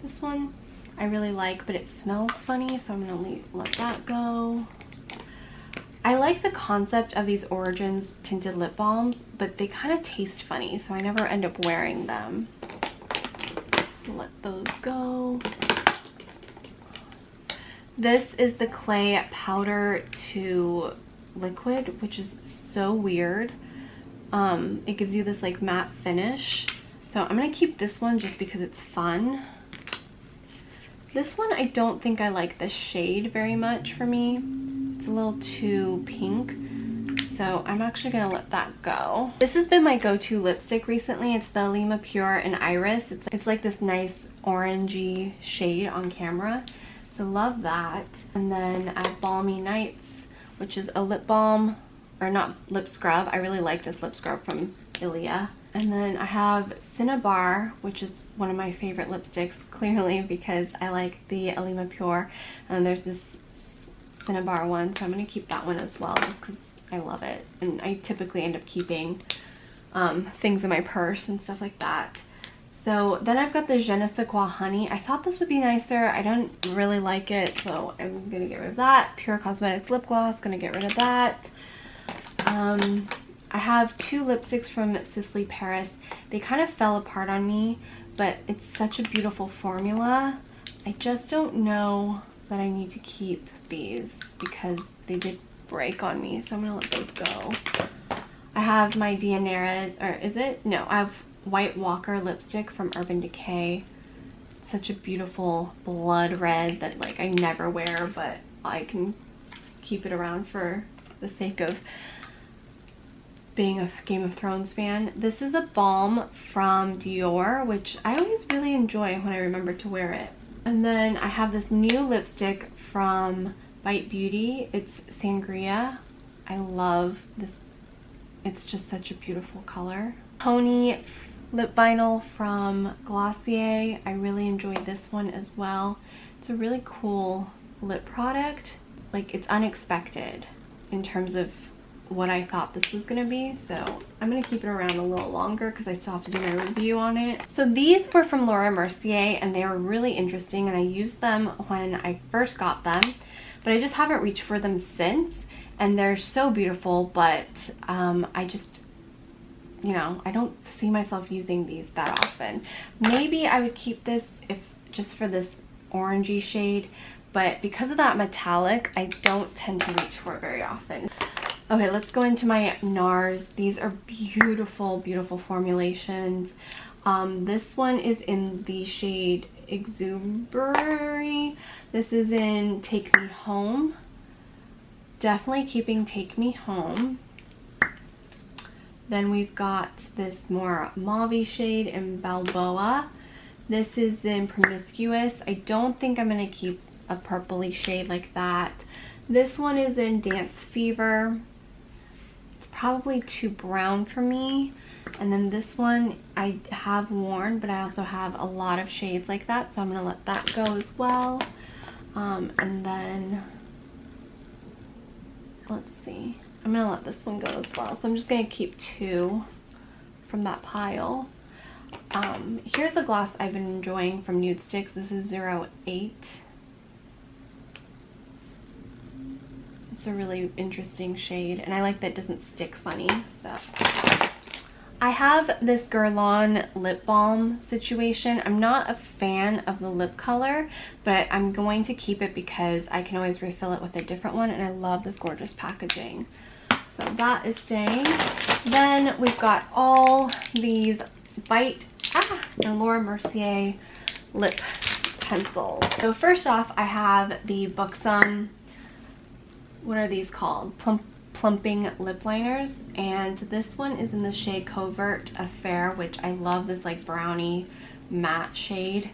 this one I really like, but it smells funny, so I'm gonna let that go. I like the concept of these Origins tinted lip balms, but they kind of taste funny, so I never end up wearing them. Let those go. This is the clay powder to liquid, which is so weird. It gives you this like matte finish. So I'm gonna keep this one just because it's fun. This one, I don't think I like the shade very much for me. It's a little too pink. So I'm actually gonna let that go. This has been my go-to lipstick recently. It's the Lima Pure in Iris. It's like this nice orangey shade on camera. So love that. And then I have Balmy Nights, which is a lip balm, or not lip scrub. I really like this lip scrub from Ilia. And then I have Cinnabar, which is one of my favorite lipsticks, clearly because I like the Lima Pure. And there's this Cinnabar one, so I'm going to keep that one as well just because I love it. And I typically end up keeping things in my purse and stuff like that. So then I've got the Je ne sais quoi Honey. I thought this would be nicer. I don't really like it, so I'm going to get rid of that. Pure Cosmetics lip gloss, going to get rid of that. I have two lipsticks from Sisley Paris. They kind of fell apart on me, but it's such a beautiful formula. I just don't know that I need to keep these because they did break on me, so I'm gonna let those go. I have my Dianeras, or is it? No, I have White Walker lipstick from Urban Decay. It's such a beautiful blood red that like I never wear, but I can keep it around for the sake of being a Game of Thrones fan. This is a balm from Dior, which I always really enjoy when I remember to wear it. And then I have this new lipstick from Bite Beauty. It's Sangria. I love this. It's just such a beautiful color. Pony lip vinyl from Glossier. I really enjoyed this one as well. It's a really cool lip product. Like, it's unexpected in terms of what I thought this was gonna be, so I'm gonna keep it around a little longer because I still have to do my review on it. So these were from Laura Mercier and they were really interesting, and I used them when I first got them, but I just haven't reached for them since, and they're so beautiful, but I just, you know, I don't see myself using these that often. Maybe I would keep this if just for this orangey shade, but because of that metallic, I don't tend to reach for it very often. Okay, let's go into my NARS. These are beautiful, beautiful formulations. This one is in the shade Exuberary. This is in Take Me Home. Definitely keeping Take Me Home. Then we've got this more mauve shade in Balboa. This is in Promiscuous. I don't think I'm going to keep a purpley shade like that. This one is in Dance Fever. It's probably too brown for me. And then this one I have worn, but I also have a lot of shades like that, so I'm going to let that go as well. And then, let's see. I'm going to let this one go as well. So I'm just going to keep two from that pile. Here's a gloss I've been enjoying from Nude Sticks. This is 08. It's a really interesting shade, and I like that it doesn't stick funny. So I have this Guerlain lip balm situation. I'm not a fan of the lip color, but I'm going to keep it because I can always refill it with a different one, and I love this gorgeous packaging. So that is staying. Then we've got all these Bite and Laura Mercier lip pencils. So first off, I have the Buxom, what are these called? Plumping lip liners, and this one is in the shade Covert Affair, which I love, this like brownie matte shade.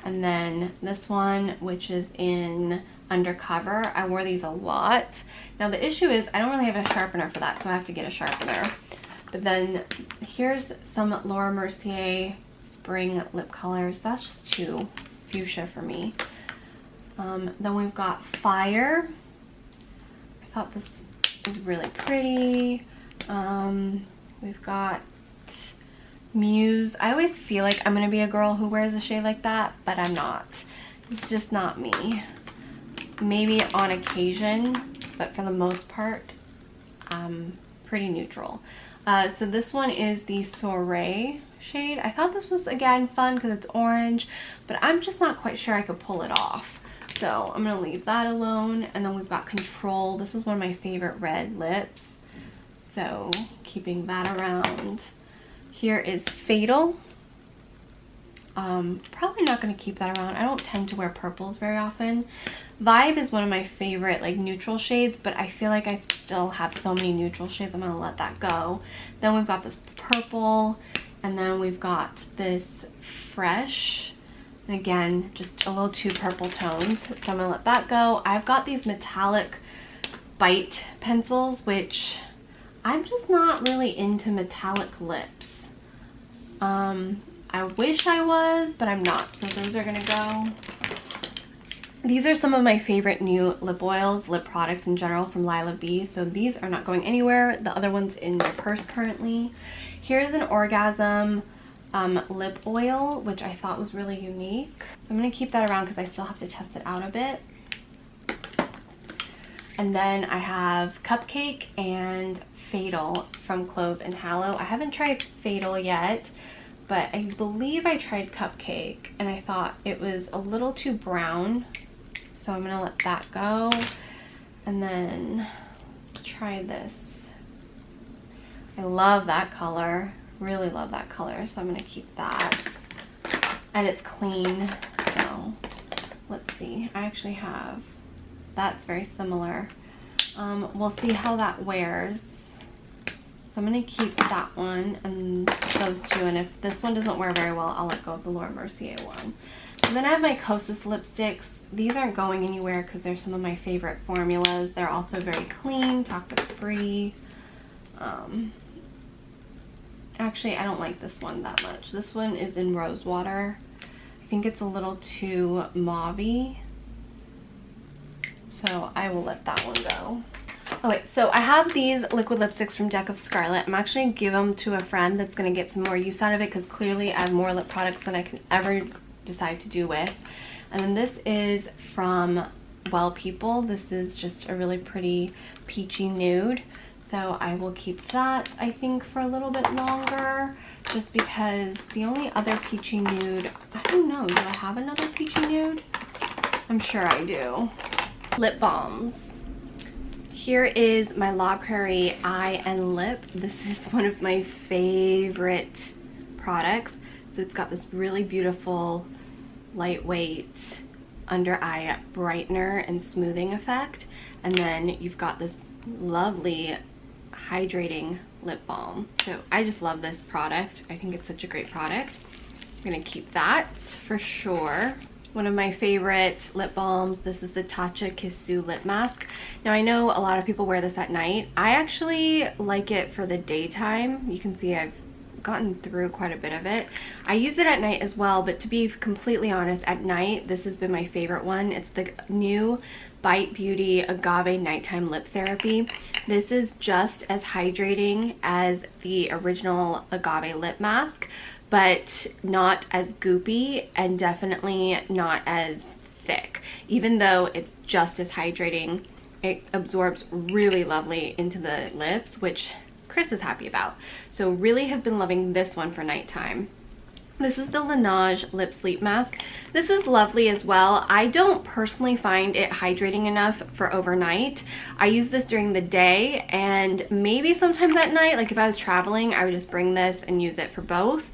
And then this one, which is in Undercover. I wore these a lot. Now the issue is I don't really have a sharpener for that, so I have to get a sharpener. But then here's some Laura Mercier spring lip colors. That's just too fuchsia for me. Then we've got Fire. I thought this is really pretty. We've got Muse. I always feel like I'm gonna be a girl who wears a shade like that, but I'm not. It's just not me. Maybe on occasion, but for the most part, pretty neutral. So this one is the Serein shade. I thought this was, again, fun because it's orange, but I'm just not quite sure I could pull it off. So I'm gonna leave that alone. And then we've got Control. This is one of my favorite red lips, so keeping that around. Here is Fatal. Probably not going to keep that around. I don't tend to wear purples very often. Vibe is one of my favorite like neutral shades, but I feel like I still have so many neutral shades. I'm going to let that go. Then we've got this purple, and then we've got this Fresh. And again, just a little too purple tones, so I'm going to let that go. I've got these metallic bite pencils, which I'm just not really into metallic lips. I wish I was, but I'm not, so those are gonna go. These are some of my favorite new lip oils, lip products in general from Lila B, so these are not going anywhere. The other one's in my purse currently. Here's an Orgasm lip oil, which I thought was really unique. So I'm gonna keep that around because I still have to test it out a bit. And then I have Cupcake and Fatal from Clove and Hallow. I haven't tried Fatal yet, but I believe I tried Cupcake and I thought it was a little too brown, so I'm gonna let that go. And then let's try this. I love that color, really love that color, so I'm gonna keep that. And it's clean, so let's see. I actually have, that's very similar. We'll see how that wears. So I'm going to keep that one and those two, and if this one doesn't wear very well, I'll let go of the Laura Mercier one. And then I have my Kosas lipsticks. These aren't going anywhere because they're some of my favorite formulas. They're also very clean, toxic free. Actually, I don't like this one that much. This one is in Rose Water. I think it's a little too mauve-y, so I will let that one go. Okay, so I have these liquid lipsticks from Deck of Scarlet. I'm actually going to give them to a friend that's going to get some more use out of it because clearly I have more lip products than I can ever decide to do with. And then this is from Well People. This is just a really pretty peachy nude. So I will keep that, I think, for a little bit longer just because the only other peachy nude, I don't know, do I have another peachy nude? I'm sure I do. Lip balms. Here is my La Prairie Eye and Lip. This is one of my favorite products. So it's got this really beautiful, lightweight under eye brightener and smoothing effect. And then you've got this lovely hydrating lip balm. So I just love this product. I think it's such a great product. I'm gonna keep that for sure. One of my favorite lip balms, this is the Tatcha Kissu lip mask. Now I know a lot of people wear this at night. I actually like it for the daytime. You can see I've gotten through quite a bit of it. I use it at night as well, but to be completely honest, at night this has been my favorite one. It's the new Bite Beauty Agave Nighttime Lip Therapy. This is just as hydrating as the original agave lip mask, but not as goopy and definitely not as thick. Even though it's just as hydrating, it absorbs really lovely into the lips, which Chris is happy about. So really have been loving this one for nighttime. This is the Laneige Lip Sleep Mask. This is lovely as well. I don't personally find it hydrating enough for overnight. I use this during the day and maybe sometimes at night. Like if I was traveling, I would just bring this and use it for both.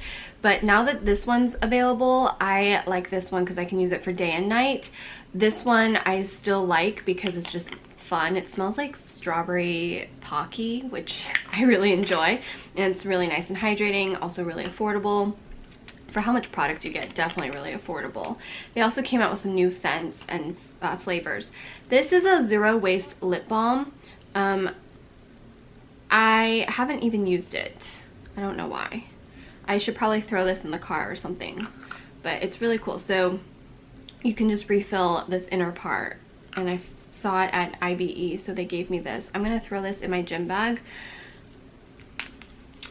But now that this one's available, I like this one because I can use it for day and night. This one I still like because it's just fun. It smells like strawberry pocky, which I really enjoy. And it's really nice and hydrating, also really affordable. For how much product you get, definitely really affordable. They also came out with some new scents and flavors. This is a zero waste lip balm. I haven't even used it. I don't know why. I should probably throw this in the car or something, but it's really cool. So you can just refill this inner part, and I saw it at IBE, so they gave me this. I'm gonna throw this in my gym bag.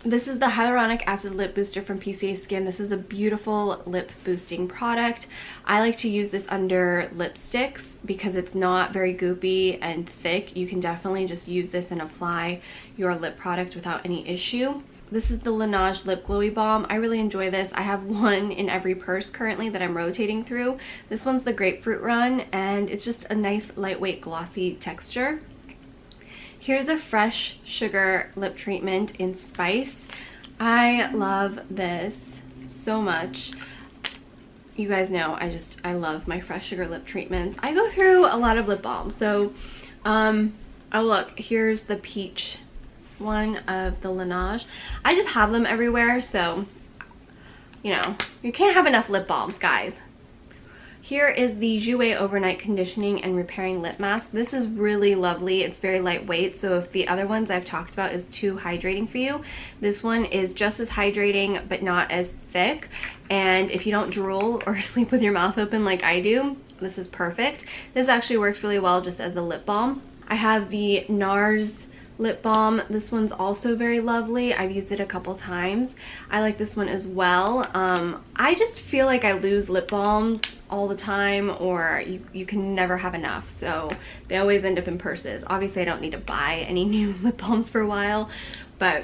This is the hyaluronic acid lip booster from PCA Skin. This is a beautiful lip boosting product. I like to use this under lipsticks because it's not very goopy and thick. You can definitely just use this and apply your lip product without any issue. This is the Laneige Lip Glowy Balm. I really enjoy this. I have one in every purse currently that I'm rotating through. This one's the Grapefruit Run, and it's just a nice lightweight glossy texture. Here's a fresh sugar lip treatment in Spice. I love this so much. You guys know I love my fresh sugar lip treatments. I go through a lot of lip balms. So, oh look, here's the peach one of the Laneige. I just have them everywhere, so, you know, you can't have enough lip balms, guys. Here is the Jouer Overnight Conditioning and Repairing Lip Mask. This is really lovely. It's very lightweight, so if the other ones I've talked about is too hydrating for you, this one is just as hydrating but not as thick. And if you don't drool or sleep with your mouth open like I do, this is perfect. This actually works really well just as a lip balm. I have the NARS lip balm. This one's also very lovely. I've used it a couple times. I like this one as well. I just feel like I lose lip balms all the time, or you can never have enough, so they always end up in purses. Obviously I don't need to buy any new lip balms for a while, but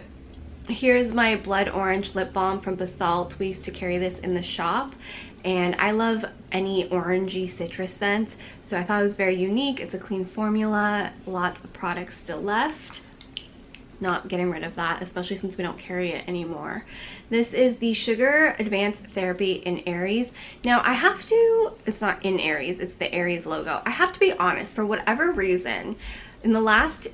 here's my Blood Orange lip balm from Basalt. We used to carry this in the shop, and I love any orangey citrus scents, so I thought it was very unique. It's a clean formula, lots of products still left. Not getting rid of that, especially since we don't carry it anymore. This is the Sugar Advanced Therapy in Aries. Now I have to, it's not in Aries, it's the Aries logo. I have to be honest, for whatever reason, in the last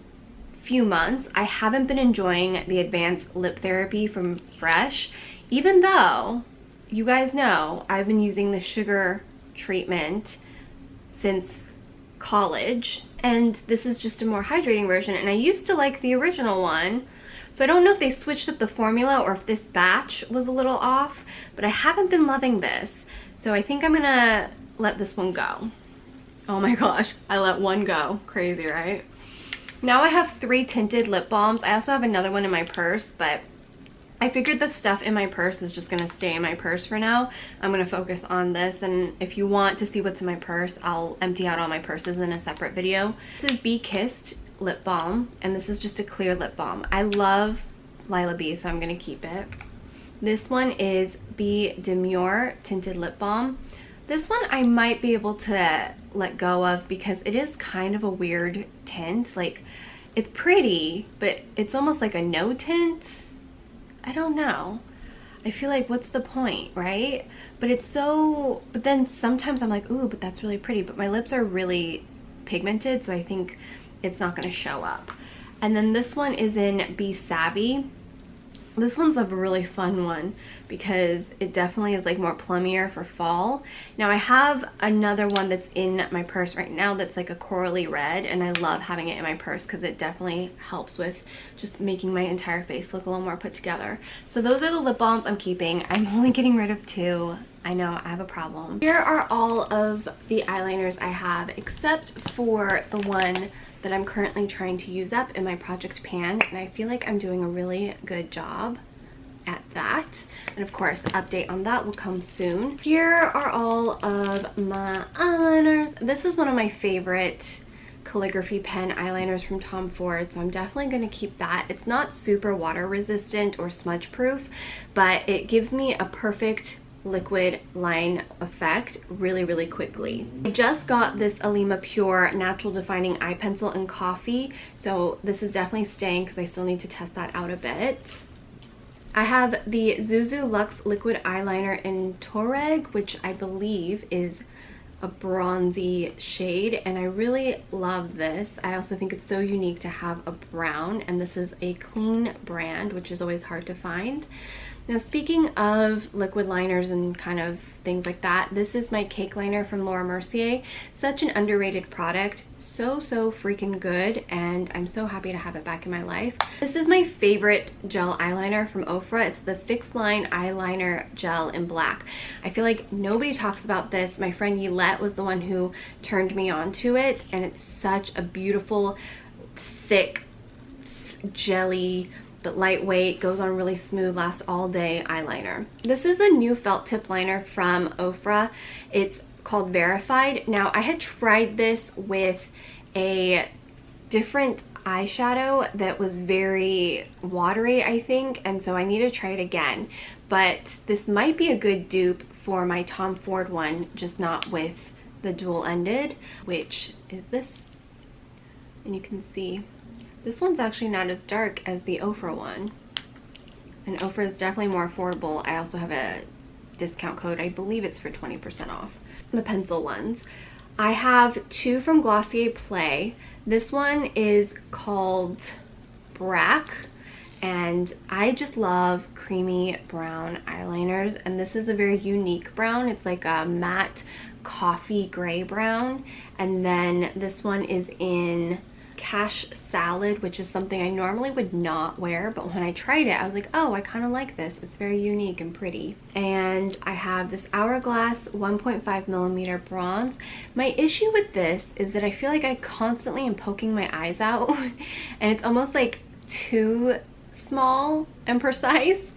few months, I haven't been enjoying the Advanced Lip Therapy from Fresh, even though you guys know I've been using the sugar treatment since college, and this is just a more hydrating version, and I used to like the original one, so I don't know if they switched up the formula or if this batch was a little off, but I haven't been loving this, so I think I'm gonna let this one go. Oh my gosh, I let one go. Crazy, right? Now I have 3 tinted lip balms. I also have another one in my purse, but I figured the stuff in my purse is just gonna stay in my purse for now. I'm gonna focus on this, and if you want to see what's in my purse, I'll empty out all my purses in a separate video. This is Be Kissed lip balm, and this is just a clear lip balm. I love Lila B, so I'm gonna keep it. This one is Be Demure tinted lip balm. This one I might be able to let go of because it is kind of a weird tint. Like, it's pretty, but it's almost like a no tint. I don't know. I feel like, what's the point, right? But it's so, but then sometimes I'm like, ooh, but that's really pretty. But my lips are really pigmented, so I think it's not gonna show up. And then this one is in Be Savvy. This one's a really fun one because it definitely is like more plummier for fall. Now I have another one that's in my purse right now that's like a corally red, and I love having it in my purse because it definitely helps with just making my entire face look a little more put together. So those are the lip balms I'm keeping. I'm only getting rid of 2. I know, I have a problem. Here are all of the eyeliners I have except for the one that I'm currently trying to use up in my project pan, and I feel like I'm doing a really good job at that. And of course, the update on that will come soon. Here are all of my eyeliners. This is one of my favorite calligraphy pen eyeliners from Tom Ford, so I'm definitely going to keep that. It's not super water resistant or smudge proof, but it gives me a perfect liquid line effect really quickly. I just got this Alima Pure Natural Defining Eye Pencil in Coffee, so this is definitely staying because I still need to test that out a bit. I have the Zuzu Luxe Liquid Eyeliner in Touareg, which I believe is a bronzy shade, and I really love this. I also think it's so unique to have a brown, and this is a clean brand, which is always hard to find. Now, speaking of liquid liners and kind of things like that, this is my cake liner from Laura Mercier. Such an underrated product. so freaking good, and I'm so happy to have it back in my life. This is my favorite gel eyeliner from Ofra. It's the Fixed Line Eyeliner Gel in black. I feel like nobody talks about this. My friend Yilette was the one who turned me on to it, and it's such a beautiful, thick, jelly, but lightweight, goes on really smooth, lasts all day eyeliner. This is a new felt tip liner from Ofra. It's called Verified. Now, I had tried this with a different eyeshadow that was very watery, I think, and so I need to try it again. But this might be a good dupe for my Tom Ford one, just not with the dual-ended, which is this. And you can see this one's actually not as dark as the Ofra one. And Ofra is definitely more affordable. I also have a discount code. I believe it's for 20% off. The pencil ones. I have two from Glossier Play. This one is called Brack, and I just love creamy brown eyeliners, and this is a very unique brown. It's like a matte coffee gray brown, and then this one is in Cash Salad, which is something I normally would not wear, but when I tried it, I was like, oh, I kind of like this. It's very unique and pretty. And I have this Hourglass 1.5mm bronze. My issue with this is that I feel like I constantly am poking my eyes out, and it's almost like too small and precise.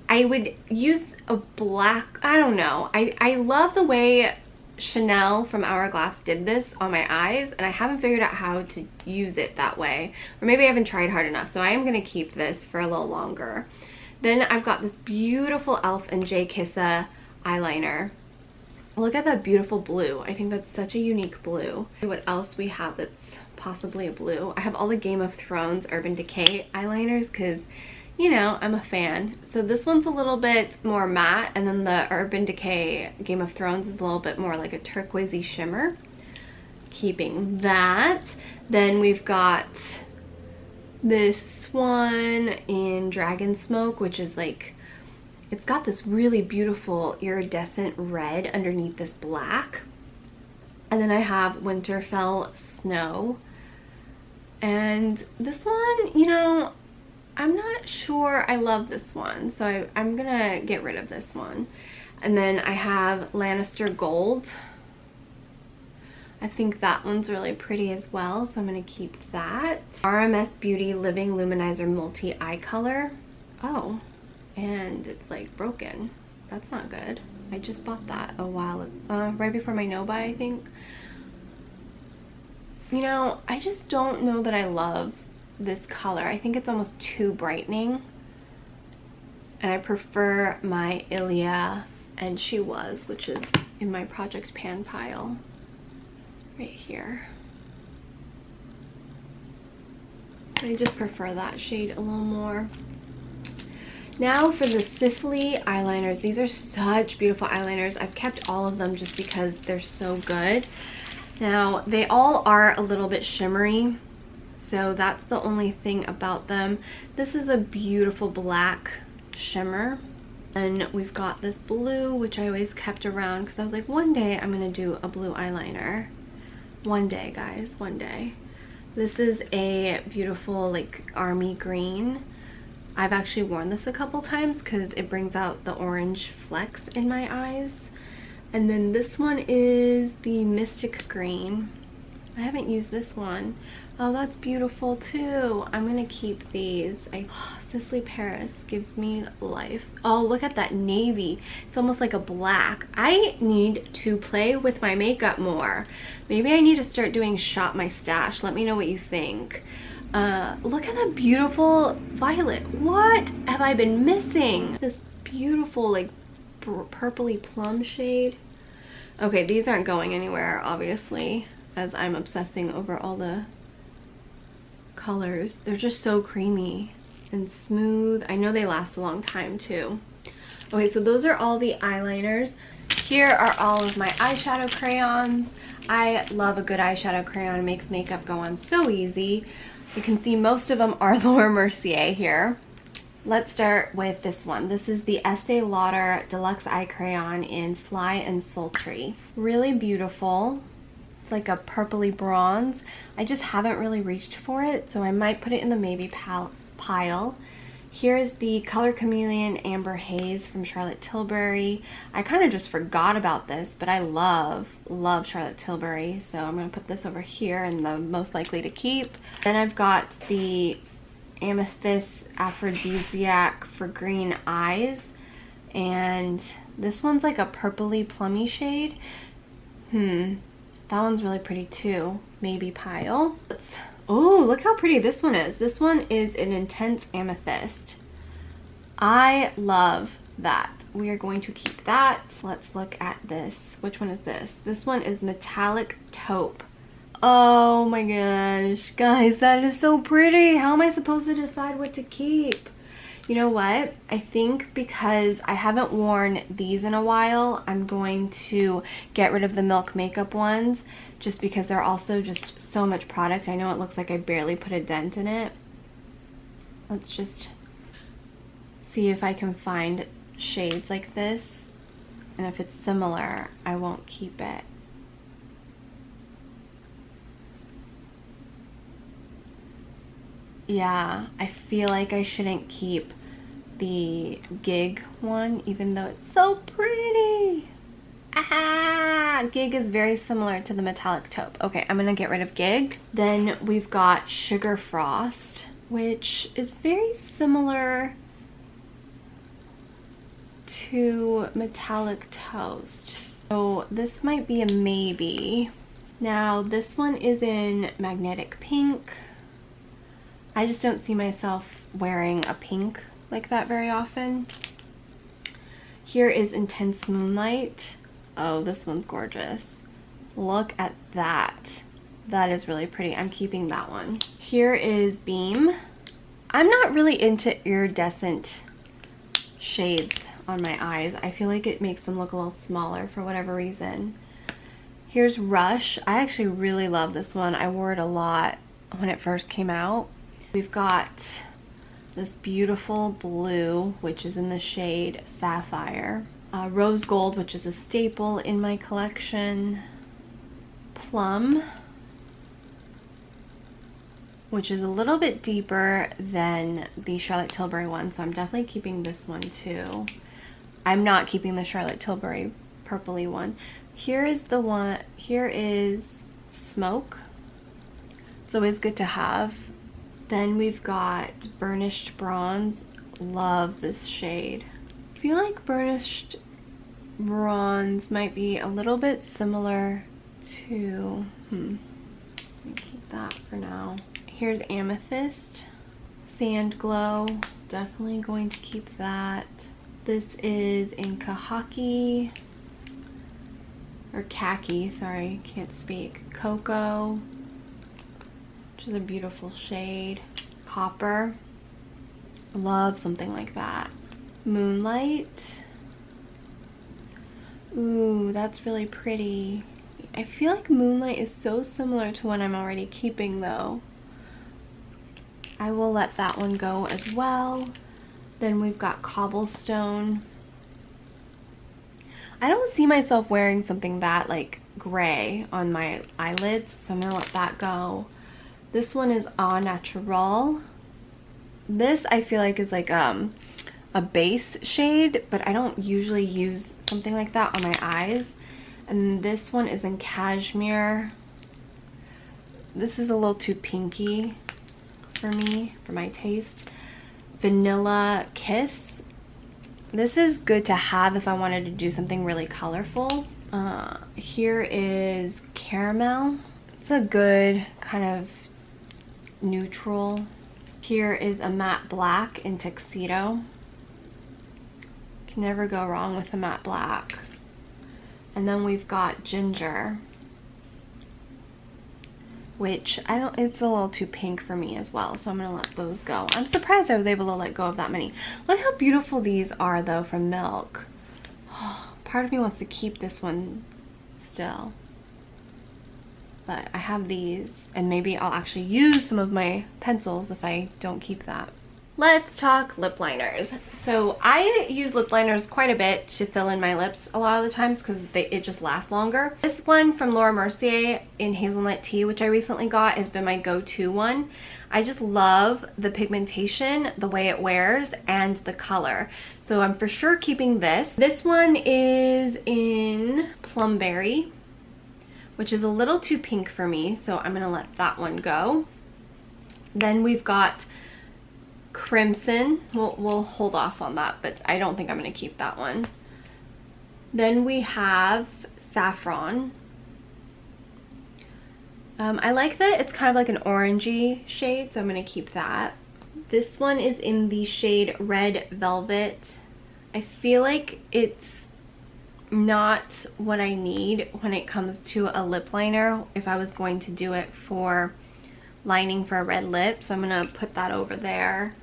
I would use a black, I don't know. I love the way Chanel from Hourglass did this on my eyes, and I haven't figured out how to use it that way, or maybe I haven't tried hard enough, so I am going to keep this for a little longer. Then I've got this beautiful e.l.f. and J. Kissa eyeliner. Look at that beautiful blue. I think that's such a unique blue. What else we have that's possibly a blue? I have all the Game of Thrones Urban Decay eyeliners because, you know, I'm a fan. So this one's a little bit more matte, and then the Urban Decay Game of Thrones is a little bit more like a turquoisey shimmer. Keeping that. Then we've got this one in Dragon Smoke, which is like, it's got this really beautiful iridescent red underneath this black. And then I have Winterfell Snow. And this one, you know, I'm not sure I love this one, so I'm gonna get rid of this one. And then I have Lannister Gold. I think that one's really pretty as well, so I'm gonna keep that. RMS Beauty Living Luminizer Multi Eye Color. Oh, and it's like broken. That's not good. I just bought that a while, right before my no-buy, I think. You know, I just don't know that I love this color. I think it's almost too brightening, and I prefer my Ilia and She Was, which is in my Project Pan pile right here. So I just prefer that shade a little more. Now for the Sicily eyeliners. These are such beautiful eyeliners. I've kept all of them just because they're so good. Now they all are a little bit shimmery, so that's the only thing about them. This is a beautiful black shimmer. And we've got this blue, which I always kept around because I was like, one day I'm gonna do a blue eyeliner. One day, guys, one day. This is a beautiful like army green. I've actually worn this a couple times because it brings out the orange flecks in my eyes. And then this one is the Mystic Green. I haven't used this one. Oh, that's beautiful too. I'm gonna keep these. Sicily Paris gives me life. Oh, look at that navy. It's almost like a black. I need to play with my makeup more. Maybe I need to start doing Shop My Stash. Let me know what you think. Look at that beautiful violet. What have I been missing? This beautiful like purpley plum shade. Okay, these aren't going anywhere, obviously, as I'm obsessing over all the colors. They're just so creamy and smooth. I know they last a long time too. Okay, so those are all the eyeliners. Here are all of my eyeshadow crayons. I love a good eyeshadow crayon. It makes makeup go on so easy. You can see most of them are Laura Mercier here. Let's start with this one. This is the Estee Lauder Deluxe Eye Crayon in Sly and Sultry. Really beautiful. It's like a purpley bronze. I just haven't really reached for it, so I might put it in the maybe pile. Here's the Color Chameleon Amber Haze from Charlotte Tilbury. I kind of just forgot about this, but I love Charlotte Tilbury, so I'm going to put this over here and the most likely to keep. Then I've got the Amethyst Aphrodisiac for green eyes, and this one's like a purpley plummy shade. That one's really pretty too. Maybe pile. Oh, look how pretty this one is. This one is an intense amethyst. I love that. We are going to keep that. Let's look at this. Which one is this? This one is metallic taupe. Oh my gosh, guys, that is so pretty. How am I supposed to decide what to keep? You know what? I think because I haven't worn these in a while, I'm going to get rid of the Milk Makeup ones just because they're also just so much product. I know it looks like I barely put a dent in it. Let's just see if I can find shades like this, and if it's similar, I won't keep it. Yeah, I feel like I shouldn't keep the Gig one, even though it's so pretty. Gig is very similar to the metallic taupe. Okay, I'm gonna get rid of Gig. Then we've got Sugar Frost, which is very similar to Metallic Toast. So this might be a maybe. Now this one is in Magnetic Pink. I just don't see myself wearing a pink like that very often. Here is Intense Moonlight. Oh, this one's gorgeous. Look at that. That is really pretty. I'm keeping that one. Here is Beam. I'm not really into iridescent shades on my eyes. I feel like it makes them look a little smaller for whatever reason. Here's Rush. I actually really love this one. I wore it a lot when it first came out. We've got this beautiful blue, which is in the shade Sapphire. Rose Gold, which is a staple in my collection. Plum, which is a little bit deeper than the Charlotte Tilbury one, so I'm definitely keeping this one too. I'm not keeping the Charlotte Tilbury purpley one. Here is the one, here is Smoke. It's always good to have. Then we've got Burnished Bronze. Love this shade. I feel like Burnished Bronze might be a little bit similar to, let me keep that for now. Here's Amethyst. Sand Glow. Definitely going to keep that. This is in Kahaki, or Khaki, sorry, can't speak. Cocoa, which is a beautiful shade. Copper. Love something like that. Moonlight. Ooh, that's really pretty. I feel like Moonlight is so similar to one I'm already keeping though. I will let that one go as well. Then we've got Cobblestone. I don't see myself wearing something that like gray on my eyelids, so I'm gonna let that go. This one is Au Naturel. This I feel like is like a base shade, but I don't usually use something like that on my eyes. And this one is in Cashmere. This is a little too pinky for me, for my taste. Vanilla Kiss. This is good to have if I wanted to do something really colorful. Here is Caramel. It's a good kind of neutral. Here is a matte black in Tuxedo. Can never go wrong with a matte black. And then we've got Ginger, which I don't, it's a little too pink for me as well, so I'm gonna let those go. I'm surprised I was able to let go of that many. Look how beautiful these are though from Milk. Oh, part of me wants to keep this one still, but I have these, and maybe I'll actually use some of my pencils if I don't keep that. let's talk lip liners. So I use lip liners quite a bit to fill in my lips a lot of the times because it just lasts longer. This one from Laura Mercier in Hazelnut Tea, which I recently got, has been my go-to one. I just love the pigmentation, the way it wears, and the color. So I'm for sure keeping this. This one is in Plumberry, which is a little too pink for me, so I'm gonna let that one go. Then we've got Crimson. We'll hold off on that, but I don't think I'm gonna keep that one. Then we have Saffron. I like that it's kind of like an orangey shade, so I'm gonna keep that. This one is in the shade Red Velvet. I feel like it's not what I need when it comes to a lip liner if I was going to do it for lining for a red lip, so I'm gonna put that over there.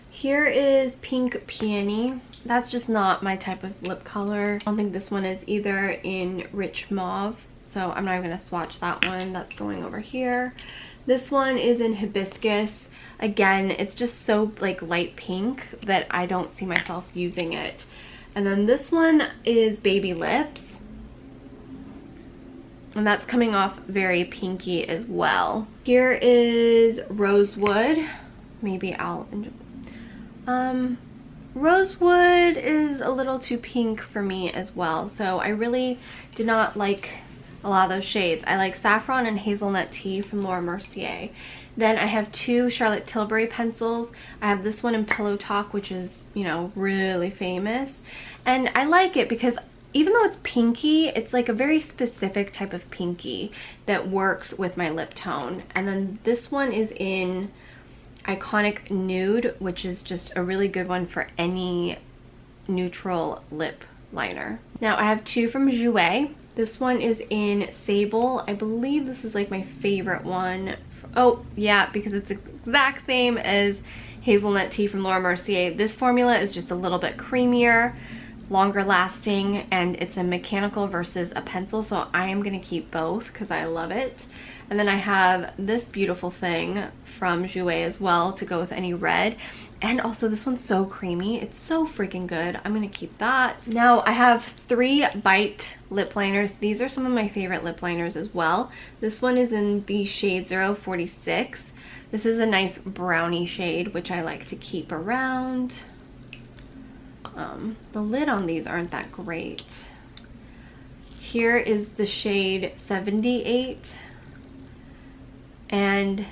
Here is Pink Peony. That's just not my type of lip color. I don't think this one is either, in Rich Mauve, so I'm not even gonna swatch that one. That's going over here. This one is in Hibiscus. Again, it's just so like light pink that I don't see myself using it. And then this one is Baby Lips, and that's coming off very pinky as well. Here is Rosewood. Maybe I'll Rosewood is a little too pink for me as well, so I really did not like a lot of those shades. I like Saffron and Hazelnut Tea from Laura Mercier. Then I have two Charlotte Tilbury pencils. I have this one in Pillow Talk, which is, you know, really famous, and I like it because even though it's pinky, it's like a very specific type of pinky that works with my lip tone. And then this one is in Iconic Nude, which is just a really good one for any neutral lip liner. Now I have two from Jouer. This one is in Sable. I believe this is like my favorite one. Oh yeah, because it's the exact same as Hazelnut Tea from Laura Mercier. This formula is just a little bit creamier, longer lasting, and it's a mechanical versus a pencil, so I am gonna keep both because I love it. And then I have this beautiful thing from Jouer as well to go with any red. And also this one's so creamy. It's so freaking good. I'm gonna keep that. Now I have three Bite lip liners. These are some of my favorite lip liners as well. This one is in the shade 046. This is a nice brownie shade, which I like to keep around. The lid on these aren't that great. Here is the shade 78. And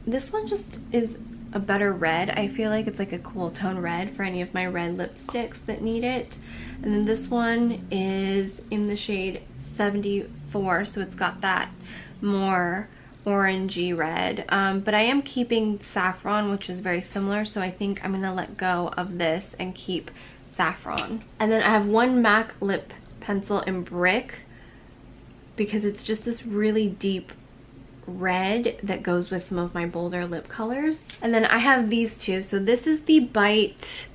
this one just is a better red. I feel like it's like a cool tone red for any of my red lipsticks that need it. And then this one is in the shade 74, so it's got that more orangey red. But I am keeping Saffron, which is very similar, so I think I'm gonna let go of this and keep Saffron. And then I have one MAC lip pencil in Brick because it's just this really deep red that goes with some of my bolder lip colors. And then I have these two. So this is the Bite,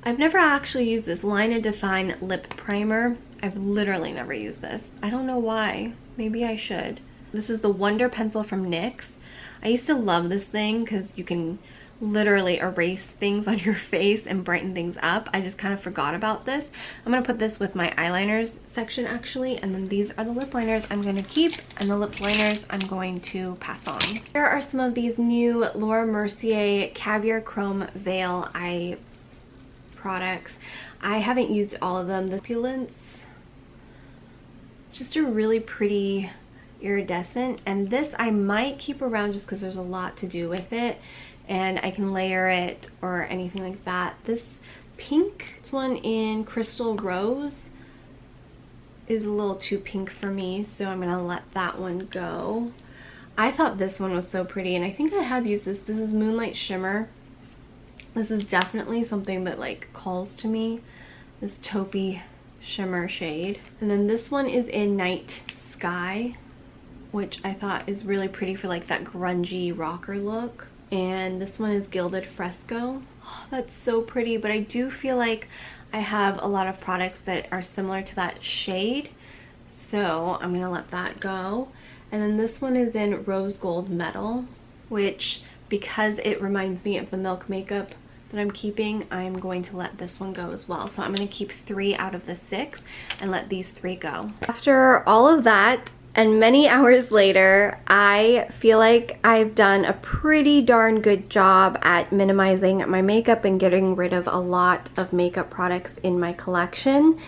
I've never actually used this, Line and Define Lip Primer. I've literally never used this. I don't know why. Maybe I should. This is the Wonder Pencil from NYX. I used to love this thing because you can literally erase things on your face and brighten things up. I just kind of forgot about this. I'm going to put this with my eyeliners section actually, and then these are the lip liners I'm going to keep, and the lip liners I'm going to pass on. Here are some of these new Laura Mercier Caviar Chrome Veil eye products. I haven't used all of them. The Opulence, it's just a really pretty iridescent, and this I might keep around just because there's a lot to do with it and I can layer it or anything like that. This pink, this one in Crystal Rose, is a little too pink for me, so I'm gonna let that one go. I thought this one was so pretty, and I think I have used this. This is Moonlight Shimmer. This is definitely something that like calls to me, this taupey shimmer shade. And then this one is in Night Sky, which I thought is really pretty for like that grungy rocker look. And this one is Gilded Fresco. Oh, that's so pretty, but I do feel like I have a lot of products that are similar to that shade, so I'm gonna let that go. And then this one is in Rose Gold Metal, which, because it reminds me of the Milk Makeup that I'm keeping, I'm going to let this one go as well. So I'm going to keep 3 out of the 6 and let these 3 go. After all of that, and many hours later, I feel like I've done a pretty darn good job at minimizing my makeup and getting rid of a lot of makeup products in my collection.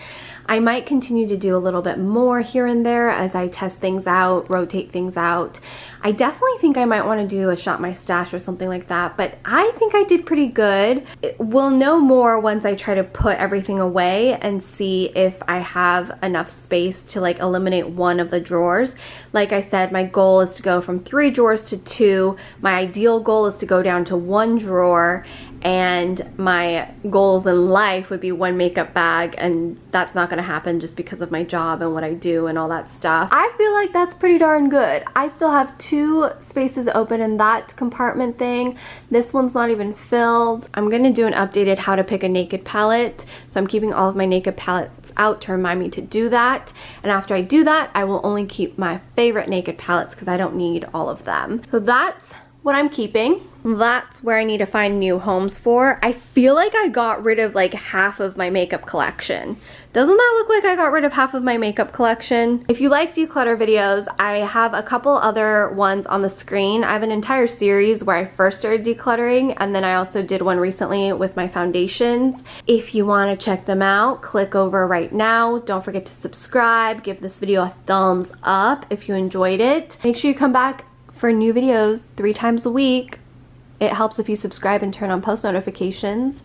I might continue to do a little bit more here and there as I test things out, rotate things out. I definitely think I might want to do a shop my stash or something like that, but I think I did pretty good. We'll know more once I try to put everything away and see if I have enough space to like eliminate one of the drawers. Like I said, my goal is to go from 3 drawers to 2. My ideal goal is to go down to 1 drawer, and my goals in life would be 1 makeup bag, and that's not gonna happen just because of my job and what I do and all that stuff. I feel like that's pretty darn good. I still have 2 spaces open in that compartment thing. This one's not even filled. I'm gonna do an updated how to pick a naked palette, so I'm keeping all of my naked palettes out to remind me to do that, and after I do that, I will only keep my favorite naked palettes because I don't need all of them. So that's what I'm keeping. That's where I need to find new homes for. I feel like I got rid of like half of my makeup collection. Doesn't that look like I got rid of half of my makeup collection? If you like declutter videos, I have a couple other ones on the screen. I have an entire series where I first started decluttering, and then I also did one recently with my foundations. If you want to check them out, click over right now. Don't forget to subscribe. Give this video a thumbs up if you enjoyed it. Make sure you come back for new videos 3 times a week. It helps if you subscribe and turn on post notifications.